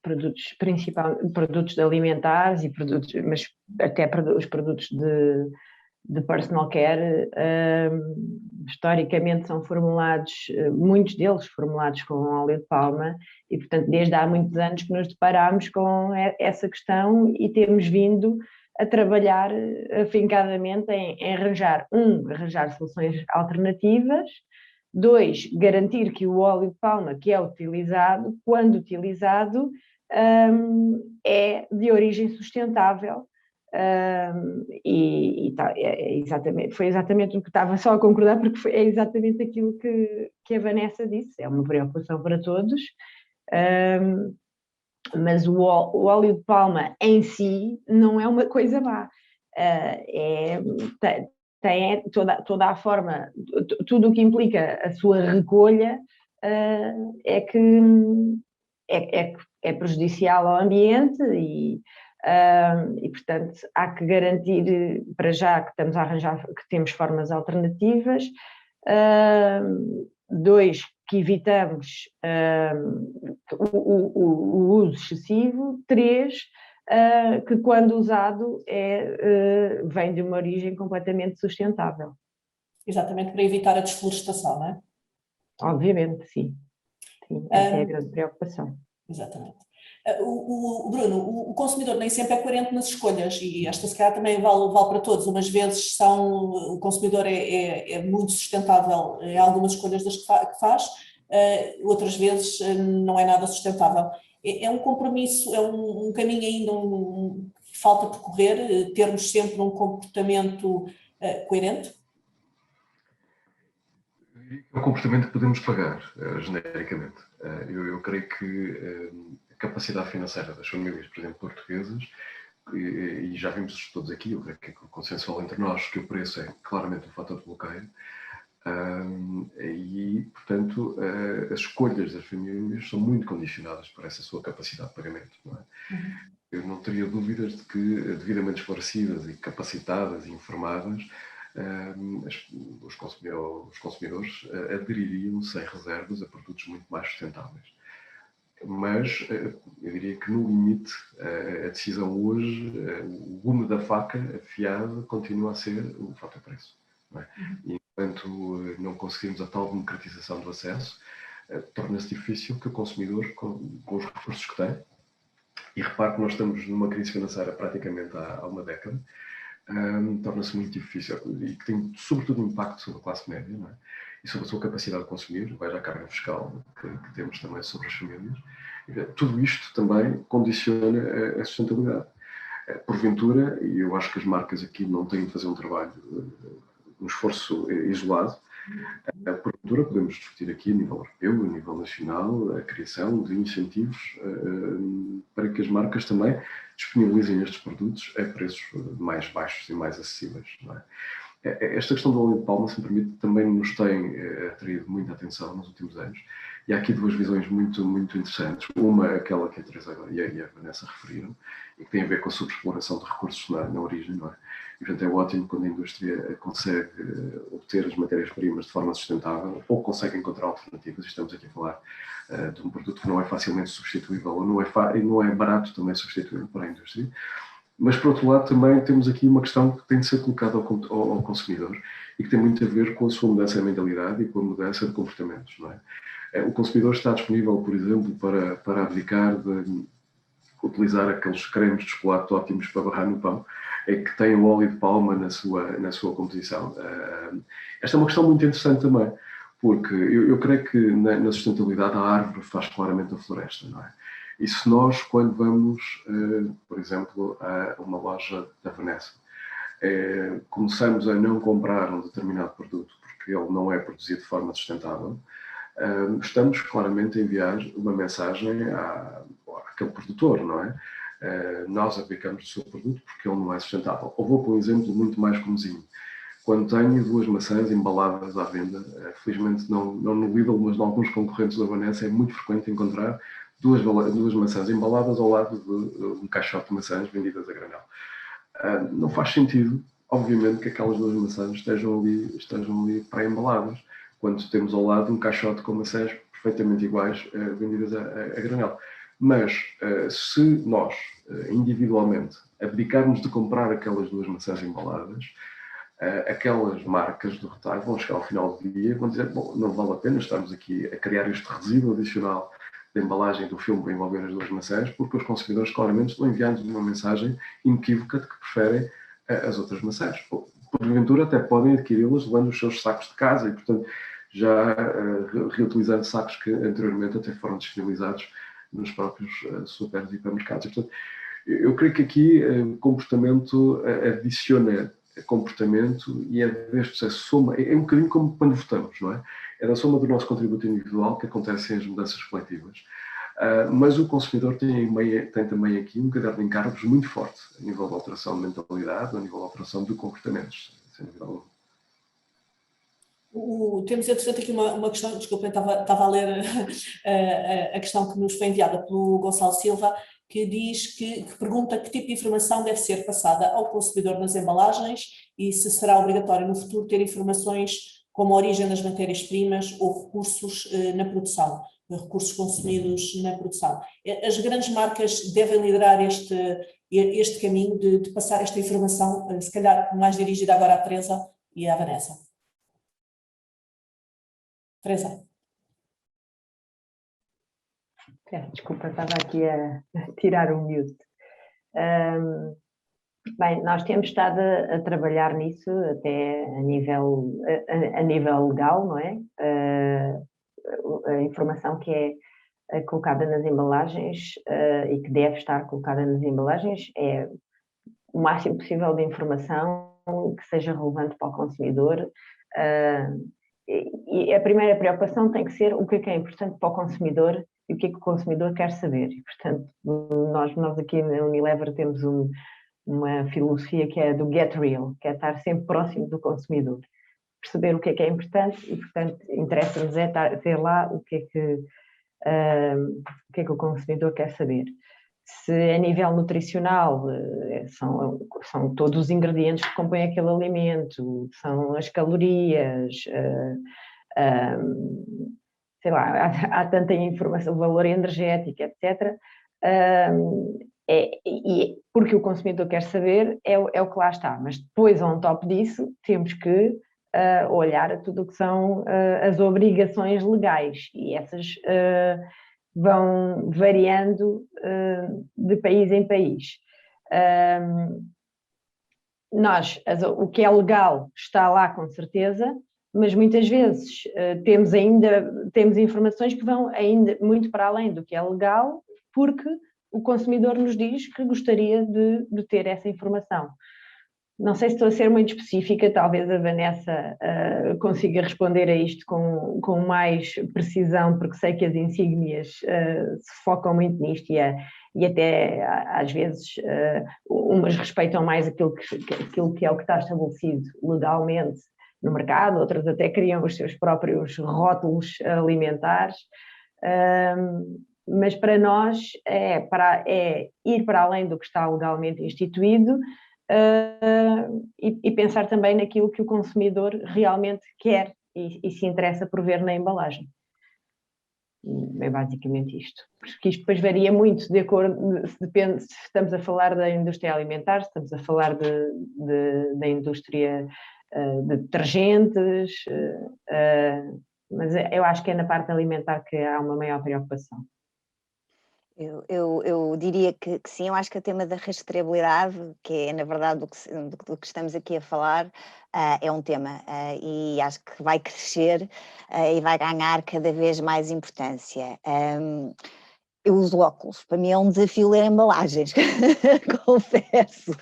produtos alimentares e produtos, mas até os produtos de personal care, historicamente são formulados, muitos deles formulados com óleo de palma, e portanto desde há muitos anos que nos deparamos com essa questão e temos vindo a trabalhar afincadamente em arranjar soluções alternativas. 2, garantir que o óleo de palma que é utilizado, quando utilizado, é de origem sustentável. Foi exatamente o que estava só a concordar, porque é exatamente aquilo que a Vanessa disse, é uma preocupação para todos, mas o óleo de palma em si não é uma coisa má, tem toda a forma, tudo o que implica a sua recolha é prejudicial ao ambiente e portanto há que garantir, para já que estamos a arranjar, que temos formas alternativas. 2, que evitamos o uso excessivo. 3, que quando usado vem de uma origem completamente sustentável. Exatamente, para evitar a desflorestação, não é? Obviamente, sim. Essa é a grande preocupação. Exatamente. Bruno, o consumidor nem sempre é coerente nas escolhas, e esta se calhar também vale para todos. Umas vezes o consumidor é muito sustentável em algumas escolhas das que faz, outras vezes não é nada sustentável. É um compromisso, é um caminho ainda que falta percorrer, termos sempre um comportamento coerente? É um comportamento que podemos pagar, genericamente. Eu creio que capacidade financeira das famílias, por exemplo, portuguesas, e já vimos todos aqui, eu creio que é consensual entre nós, que o preço é claramente um fator de bloqueio. E, portanto, as escolhas das famílias são muito condicionadas por essa sua capacidade de pagamento. Não é? Eu não teria dúvidas de que, devidamente esclarecidas e capacitadas e informadas, os consumidores adeririam sem reservas a produtos muito mais sustentáveis. Mas eu diria que, no limite, a decisão hoje, o gume da faca afiada, continua a ser o fator preço. Não é? E, enquanto não conseguimos a tal democratização do acesso, torna-se difícil que o consumidor, com os recursos que tem, e repare que nós estamos numa crise financeira praticamente há uma década, torna-se muito difícil e que tem sobretudo impacto sobre a classe média, não é? E sobre a sua capacidade de consumir, veja a carga fiscal que temos também sobre as famílias. Tudo isto também condiciona a sustentabilidade. Porventura, e eu acho que as marcas aqui não têm de fazer um trabalho, um esforço isolado, porventura podemos discutir aqui a nível europeu, a nível nacional, a criação de incentivos para que as marcas também disponibilizem estes produtos a preços mais baixos e mais acessíveis. Não é? Esta questão do óleo de palma, se me permite, também nos tem atraído muita atenção nos últimos anos. E há aqui duas visões muito, muito interessantes. Uma, aquela que a Teresa e a Vanessa referiram, e que tem a ver com a subexploração de recursos na origem, não é? E, portanto, é ótimo quando a indústria consegue obter as matérias-primas de forma sustentável ou consegue encontrar alternativas. Estamos aqui a falar de um produto que não é facilmente substituível ou não é barato também substituível para a indústria. Mas, por outro lado, também temos aqui uma questão que tem de ser colocada ao consumidor e que tem muito a ver com a sua mudança de mentalidade e com a mudança de comportamentos, não é? O consumidor está disponível, por exemplo, para abdicar de utilizar aqueles cremes de chocolate ótimos para barrar no pão, que têm o óleo de palma na sua composição. Esta é uma questão muito interessante também, porque eu creio que na sustentabilidade a árvore faz claramente a floresta, não é? E se nós, quando vamos, por exemplo, a uma loja da Vanessa, começamos a não comprar um determinado produto porque ele não é produzido de forma sustentável, estamos claramente a enviar uma mensagem àquele produtor, não é? Nós aplicamos o seu produto porque ele não é sustentável. Ou vou para um exemplo muito mais comozinho. Quando tenho 2 maçãs embaladas à venda, felizmente não no Lidl, mas em alguns concorrentes da Vanessa, é muito frequente encontrar duas maçãs embaladas ao lado de um caixote de maçãs vendidas a granel. Não faz sentido, obviamente, que aquelas 2 maçãs estejam ali pré-embaladas, quando temos ao lado um caixote com maçãs perfeitamente iguais vendidas a granel. Mas se nós, individualmente, abdicarmos de comprar aquelas 2 maçãs embaladas, aquelas marcas do retalho vão chegar ao final do dia e vão dizer, bom, não vale a pena estarmos aqui a criar este resíduo adicional da embalagem do filme para envolver as 2 maçãs, porque os consumidores claramente estão enviando uma mensagem inequívoca de que preferem as outras maçãs. Porventura até podem adquiri-las levando os seus sacos de casa e, portanto, já reutilizando sacos que anteriormente até foram disponibilizados nos próprios super e hipermercados. E, portanto, eu creio que aqui comportamento adiciona comportamento e destes a soma, é um bocadinho como quando votamos, não é? É da soma do nosso contributo individual que acontecem as mudanças coletivas. Mas o consumidor tem também aqui um caderno de encargos muito forte a nível de alteração de mentalidade, a nível de alteração de comportamentos, sem dúvida alguma. Temos, entretanto, aqui uma questão, desculpem, estava a ler a questão que nos foi enviada pelo Gonçalo Silva, que diz que pergunta que tipo de informação deve ser passada ao consumidor nas embalagens e se será obrigatório no futuro ter informações como a origem das matérias-primas ou recursos na produção, recursos consumidos na produção. As grandes marcas devem liderar este caminho de passar esta informação, se calhar mais dirigida agora à Teresa e à Vanessa. Teresa. Desculpa, estava aqui a tirar o mute. Bem, nós temos estado a trabalhar nisso até a nível legal, não é? A informação que é colocada nas embalagens e que deve estar colocada nas embalagens é o máximo possível de informação que seja relevante para o consumidor. E a primeira preocupação tem que ser o que é importante para o consumidor e o que é que o consumidor quer saber. E, portanto, nós aqui na Unilever temos uma filosofia que é do get real, que é estar sempre próximo do consumidor, perceber o que é importante e, portanto, interessa-nos ter lá o que é que o consumidor quer saber. Se a nível nutricional são todos os ingredientes que compõem aquele alimento, são as calorias, sei lá, há tanta informação, o valor energético, etc. Porque o consumidor quer saber, é o que lá está. Mas depois, on top disso, temos que olhar a tudo o que são as obrigações legais, e essas vão variando de país em país. O que é legal está lá com certeza, mas muitas vezes temos informações que vão ainda muito para além do que é legal, porque o consumidor nos diz que gostaria de ter essa informação. Não sei se estou a ser muito específica, talvez a Vanessa consiga responder a isto com mais precisão, porque sei que as insígnias se focam muito nisto e até às vezes umas respeitam mais aquilo que é o que está estabelecido legalmente no mercado, outras até criam os seus próprios rótulos alimentares. Mas para nós é ir para além do que está legalmente instituído, e pensar também naquilo que o consumidor realmente quer e se interessa por ver na embalagem. É basicamente isto. Porque isto depois varia muito de acordo, depende se estamos a falar da indústria alimentar, se estamos a falar da indústria de detergentes, mas eu acho que é na parte alimentar que há uma maior preocupação. Eu diria que sim, eu acho que o tema da rastreabilidade, que é na verdade do que estamos aqui a falar, é um tema e acho que vai crescer e vai ganhar cada vez mais importância. Eu uso óculos, para mim é um desafio ler embalagens, confesso.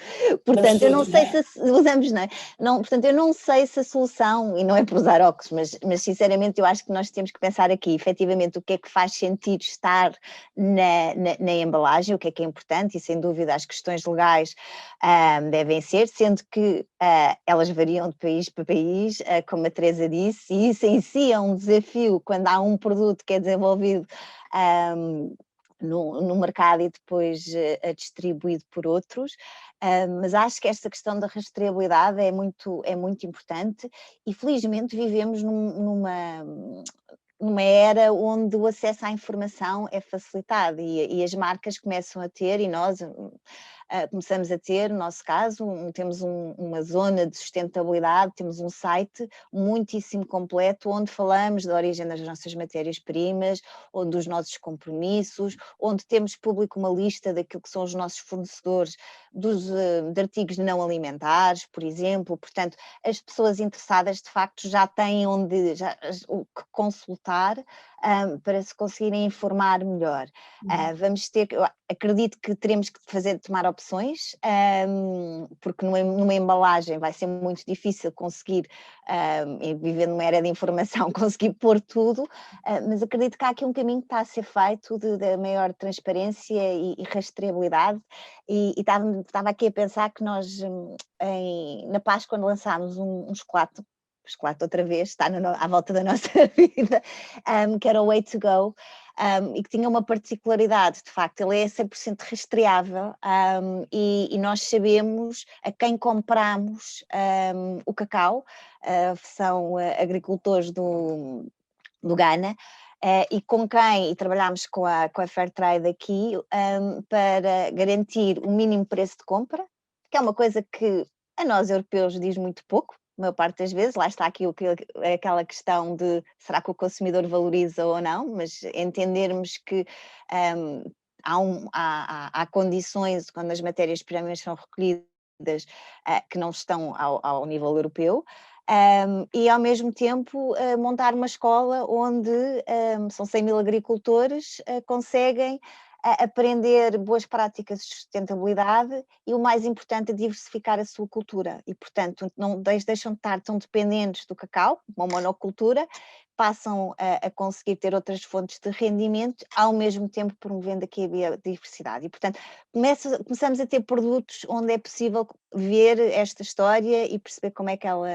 Portanto, eu não sei se usamos, não é? Portanto, eu não sei se a solução, e não é por usar óculos, mas sinceramente eu acho que nós temos que pensar aqui, efetivamente, o que é que faz sentido estar na embalagem, o que é importante, e sem dúvida as questões legais devem ser, sendo que elas variam de país para país, como a Teresa disse, e isso em si é um desafio quando há um produto que é desenvolvido no mercado e depois distribuído por outros, mas acho que esta questão da rastreabilidade é muito importante e felizmente vivemos numa era onde o acesso à informação é facilitado e as marcas começam a ter, e nós começamos a ter, no nosso caso, temos uma zona de sustentabilidade, temos um site muitíssimo completo, onde falamos da origem das nossas matérias-primas, ou dos nossos compromissos, onde temos público uma lista daquilo que são os nossos fornecedores de artigos não alimentares, por exemplo. Portanto, as pessoas interessadas, de facto, já têm o que consultar para se conseguirem informar melhor. Vamos ter, acredito que teremos que tomar opções, porque numa embalagem vai ser muito difícil conseguir, viver numa era de informação, conseguir pôr tudo, mas acredito que há aqui um caminho que está a ser feito de maior transparência e rastreabilidade, e estava aqui a pensar que nós, na Páscoa, quando lançámos um chocolate outra vez, está à volta da nossa vida, que era o Way to Go, e que tinha uma particularidade, de facto, ele é 100% rastreável, e nós sabemos a quem compramos o cacau, são agricultores do Ghana, e com quem trabalhamos com a Fairtrade aqui, para garantir o mínimo preço de compra, que é uma coisa que a nós europeus diz muito pouco, a maior parte das vezes. Lá está aqui aquela questão de será que o consumidor valoriza ou não, mas entendermos que há condições quando as matérias-primas são recolhidas que não estão ao nível europeu. E ao mesmo tempo montar uma escola onde são 100 mil agricultores conseguem aprender boas práticas de sustentabilidade e, o mais importante, diversificar a sua cultura. E, portanto, não deixam de estar tão dependentes do cacau, uma monocultura, passam a conseguir ter outras fontes de rendimento, ao mesmo tempo promovendo aqui a biodiversidade. E, portanto, começamos a ter produtos onde é possível ver esta história e perceber como é que ela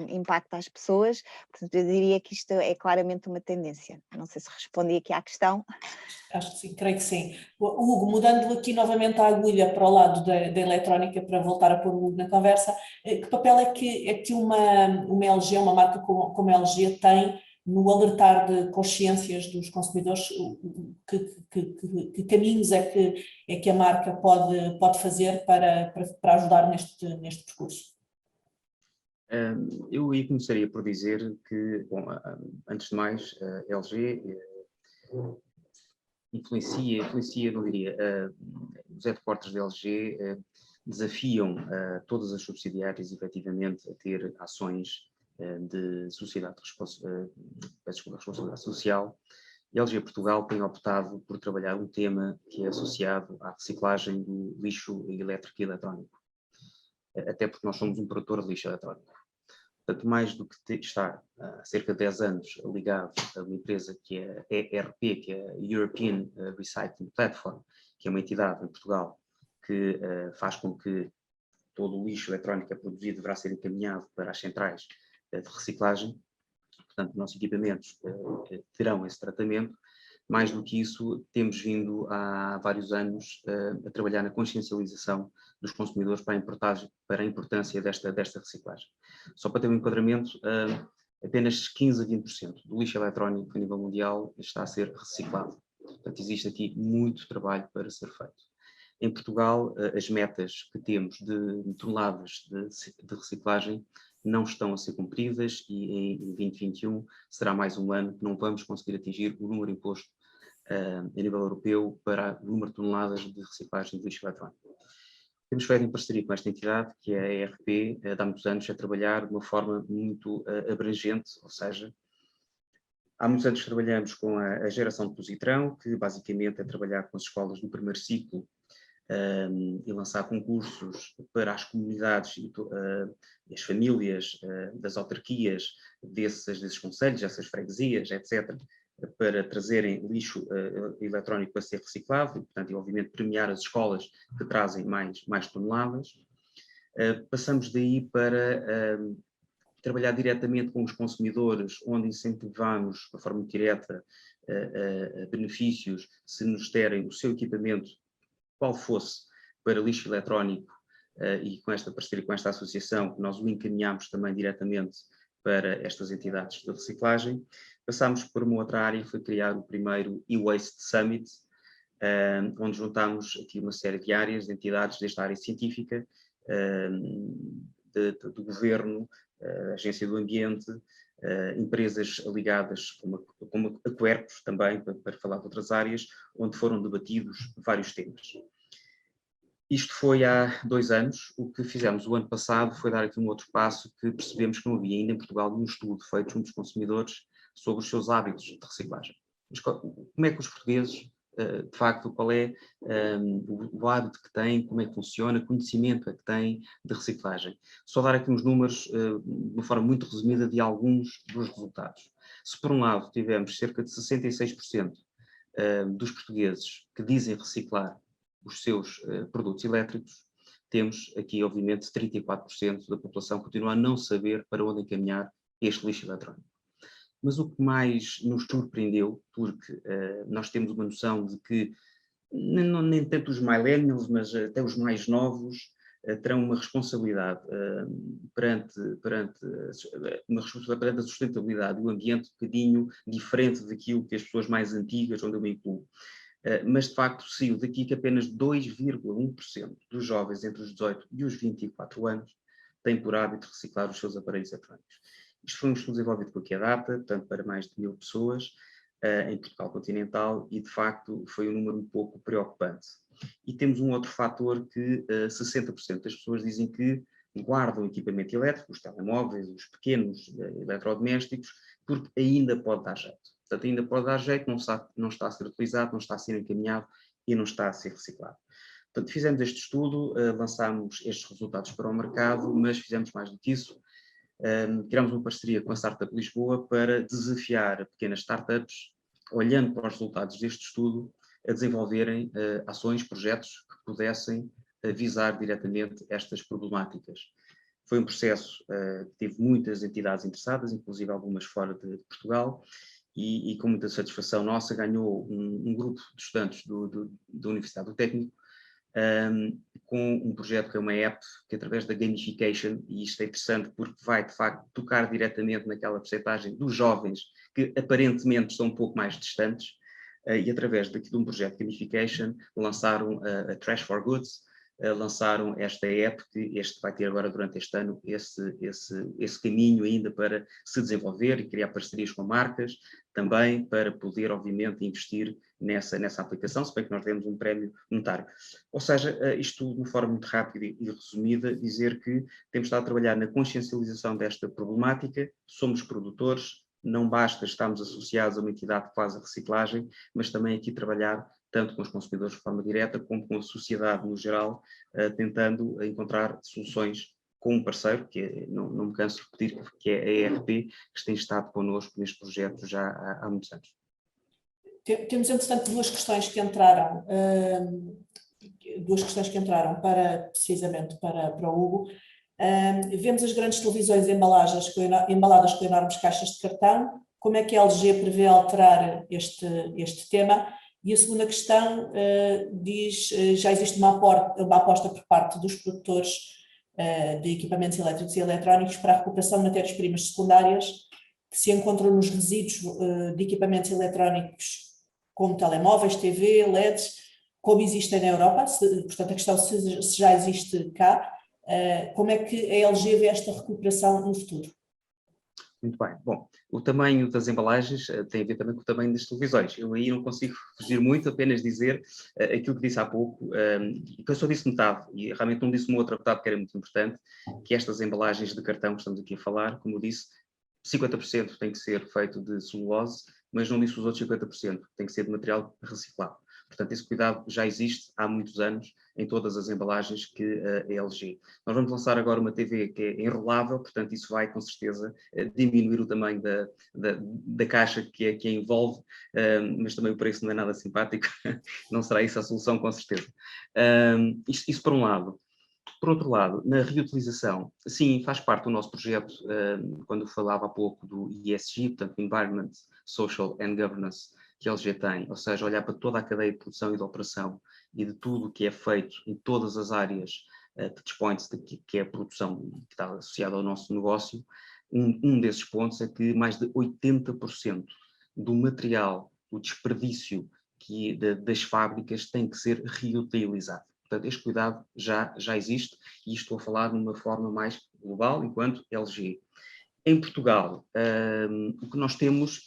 impacta as pessoas. Portanto, eu diria que isto é claramente uma tendência. Não sei se respondi aqui à questão. Acho que sim, creio que sim. Hugo, mudando aqui novamente a agulha para o lado da eletrónica, para voltar a pôr o Hugo na conversa, que papel é que uma LG, uma marca como a LG tem no alertar de consciências dos consumidores? Que caminhos é que a marca pode fazer para ajudar neste percurso? Eu aí começaria por dizer que, bom, antes de mais, a LG influencia, não diria, os headquarters da LG desafiam todas as subsidiárias, efetivamente, a ter ações de responsabilidade social. A LG Portugal tem optado por trabalhar um tema que é associado à reciclagem do lixo elétrico e eletrónico, até porque nós somos um produtor de lixo eletrónico. Portanto, mais do que estar há cerca de 10 anos ligado a uma empresa que é ERP, que é a European Recycling Platform, que é uma entidade em Portugal que faz com que todo o lixo eletrónico que é produzido deverá ser encaminhado para as centrais de reciclagem. Portanto, nossos equipamentos terão esse tratamento. Mais do que isso, temos vindo há vários anos a trabalhar na consciencialização dos consumidores para a importância desta reciclagem. Só para ter um enquadramento, apenas 15 a 20% do lixo eletrónico a nível mundial está a ser reciclado. Portanto, existe aqui muito trabalho para ser feito. Em Portugal, as metas que temos de toneladas de reciclagem não estão a ser cumpridas e em 2021 será mais um ano que não vamos conseguir atingir o número imposto a nível europeu para o número de toneladas de reciclagem de lixo eletrónico. Temos feito em parceria com esta entidade, que é a ERP, há muitos anos, a trabalhar de uma forma muito abrangente, ou seja, há muitos anos trabalhamos com a geração de Positrão, que basicamente é trabalhar com as escolas do primeiro ciclo e lançar concursos para as comunidades e as famílias das autarquias desses concelhos, dessas freguesias, etc., para trazerem lixo eletrónico para ser reciclado e, portanto, e, obviamente, premiar as escolas que trazem mais toneladas. Passamos daí para trabalhar diretamente com os consumidores, onde incentivamos, de forma direta, benefícios se nos derem o seu equipamento, qual fosse, para lixo eletrónico, e com esta parceria, com esta associação, nós o encaminhamos também diretamente para estas entidades de reciclagem. Passámos por uma outra área, que foi criar o primeiro e-Waste Summit, onde juntámos aqui uma série de áreas, de entidades desta área científica, do governo, Agência do Ambiente, empresas ligadas como a Quercus também, para falar de outras áreas, onde foram debatidos vários temas. Isto foi há 2 anos. O que fizemos o ano passado foi dar aqui um outro passo, que percebemos que não havia ainda em Portugal nenhum estudo feito junto dos consumidores sobre os seus hábitos de reciclagem. Mas como é que os portugueses, de facto, qual é o hábito que têm, como é que funciona, conhecimento é que têm de reciclagem. Só dar aqui uns números, de uma forma muito resumida, de alguns dos resultados. Se por um lado tivemos cerca de 66% dos portugueses que dizem reciclar os seus produtos elétricos, temos aqui, obviamente, 34% da população que continua a não saber para onde encaminhar este lixo eletrónico. Mas o que mais nos surpreendeu, porque nós temos uma noção de que nem tanto os millennials, mas até os mais novos terão uma responsabilidade perante a sustentabilidade do ambiente um bocadinho diferente daquilo que as pessoas mais antigas, onde eu me incluo. Mas, de facto, saiu daqui que apenas 2,1% dos jovens entre os 18 e os 24 anos têm por hábito reciclar os seus aparelhos eletrónicos. Isto foi um estudo desenvolvido por Aquadata, portanto, para mais de 1000 pessoas, em Portugal continental, e, de facto, foi um número um pouco preocupante. E temos um outro fator que 60% das pessoas dizem que guardam equipamento elétrico, os telemóveis, os pequenos eletrodomésticos, porque ainda pode dar jeito. Portanto, ainda pode dar jeito, não está a ser utilizado, não está a ser encaminhado e não está a ser reciclado. Portanto, fizemos este estudo, lançámos estes resultados para o mercado, mas fizemos mais do que isso. Criámos uma parceria com a Startup Lisboa para desafiar pequenas startups, olhando para os resultados deste estudo, a desenvolverem ações, projetos que pudessem visar diretamente estas problemáticas. Foi um processo que teve muitas entidades interessadas, inclusive algumas fora de Portugal, e com muita satisfação nossa ganhou um grupo de estudantes da Universidade do Técnico, com um projeto que é uma app que através da gamification, e isto é interessante porque vai de facto tocar diretamente naquela percentagem dos jovens que aparentemente estão um pouco mais distantes, e através de um projeto de gamification lançaram a Trash for Goods, lançaram esta app que vai ter agora durante este ano esse caminho ainda para se desenvolver e criar parcerias com marcas, também para poder obviamente investir nessa aplicação, se bem que nós demos um prémio monetário. Ou seja, isto de uma forma muito rápida e resumida, dizer que temos estado a trabalhar na consciencialização desta problemática, somos produtores, não basta estarmos associados a uma entidade que faz a reciclagem, mas também aqui trabalhar tanto com os consumidores de forma direta, como com a sociedade no geral, tentando encontrar soluções com um parceiro, que não me canso de repetir, que é a ERP, que tem estado connosco neste projeto já há muitos anos. Temos, entretanto, duas questões que entraram precisamente para o Hugo. Vemos as grandes televisões embaladas com enormes caixas de cartão. Como é que a LG prevê alterar este tema? E a segunda questão diz, já existe uma aposta por parte dos produtores de equipamentos elétricos e eletrónicos para a recuperação de matérias-primas secundárias que se encontram nos resíduos de equipamentos eletrónicos como telemóveis, TV, LEDs, como existem na Europa. Portanto, a questão se já existe cá, como é que a LG vê esta recuperação no futuro? Muito bem. Bom, o tamanho das embalagens tem a ver também com o tamanho das televisões. Eu aí não consigo fugir muito, apenas dizer aquilo que disse há pouco, e que eu só disse metade, e realmente não disse uma outra metade que era muito importante, que estas embalagens de cartão que estamos aqui a falar, como eu disse, 50% tem que ser feito de celulose, mas não disse os outros 50%, tem que ser de material reciclado. Portanto, esse cuidado já existe há muitos anos em todas as embalagens que a LG. Nós vamos lançar agora uma TV que é enrolável, portanto isso vai com certeza diminuir o tamanho da caixa que a envolve, mas também o preço não é nada simpático, não será isso a solução com certeza. Isso por um lado. Por outro lado, na reutilização, sim, faz parte do nosso projeto, quando eu falava há pouco do ESG, portanto Environment, Social and Governance, que a LG tem, ou seja, olhar para toda a cadeia de produção e de operação e de tudo o que é feito em todas as áreas touchpoints que é a produção que está associada ao nosso negócio. Um desses pontos é que mais de 80% do material, o desperdício das fábricas tem que ser reutilizado. Portanto, este cuidado já existe e estou a falar de uma forma mais global enquanto LG. Em Portugal, o que nós temos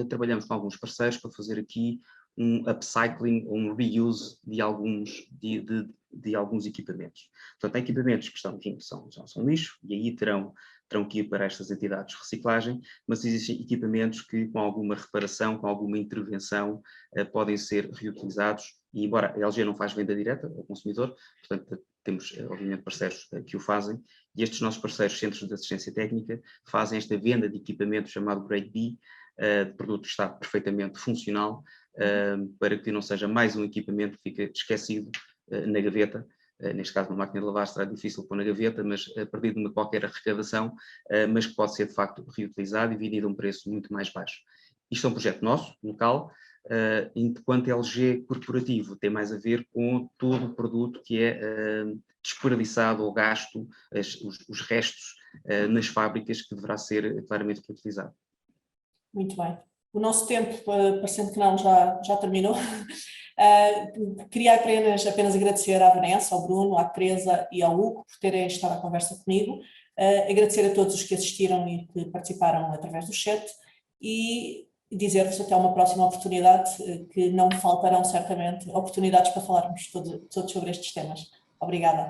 trabalhamos com alguns parceiros para fazer aqui um upcycling, um reuse de alguns equipamentos. Portanto, há equipamentos que são lixo e aí terão que ir para estas entidades de reciclagem, mas existem equipamentos que com alguma reparação, com alguma intervenção, podem ser reutilizados e embora a LG não faz venda direta ao consumidor, portanto temos obviamente parceiros que o fazem e estes nossos parceiros, centros de assistência técnica, fazem esta venda de equipamento chamado Grade B, de produto que está perfeitamente funcional, para que não seja mais um equipamento que fica esquecido na gaveta. Neste caso, uma máquina de lavar será difícil pôr na gaveta, mas a partir de uma qualquer arrecadação, mas que pode ser de facto reutilizado e vendido a um preço muito mais baixo. Isto é um projeto nosso, local, enquanto LG corporativo tem mais a ver com todo o produto que é desperdiçado ou gasto, os restos nas fábricas que deverá ser claramente reutilizado. Muito bem. O nosso tempo, parecendo que não, já terminou. Queria apenas agradecer à Vanessa, ao Bruno, à Teresa e ao Hugo por terem estado à conversa comigo, agradecer a todos os que assistiram e que participaram através do chat e dizer-vos até uma próxima oportunidade, que não faltarão certamente oportunidades para falarmos todos sobre estes temas. Obrigada.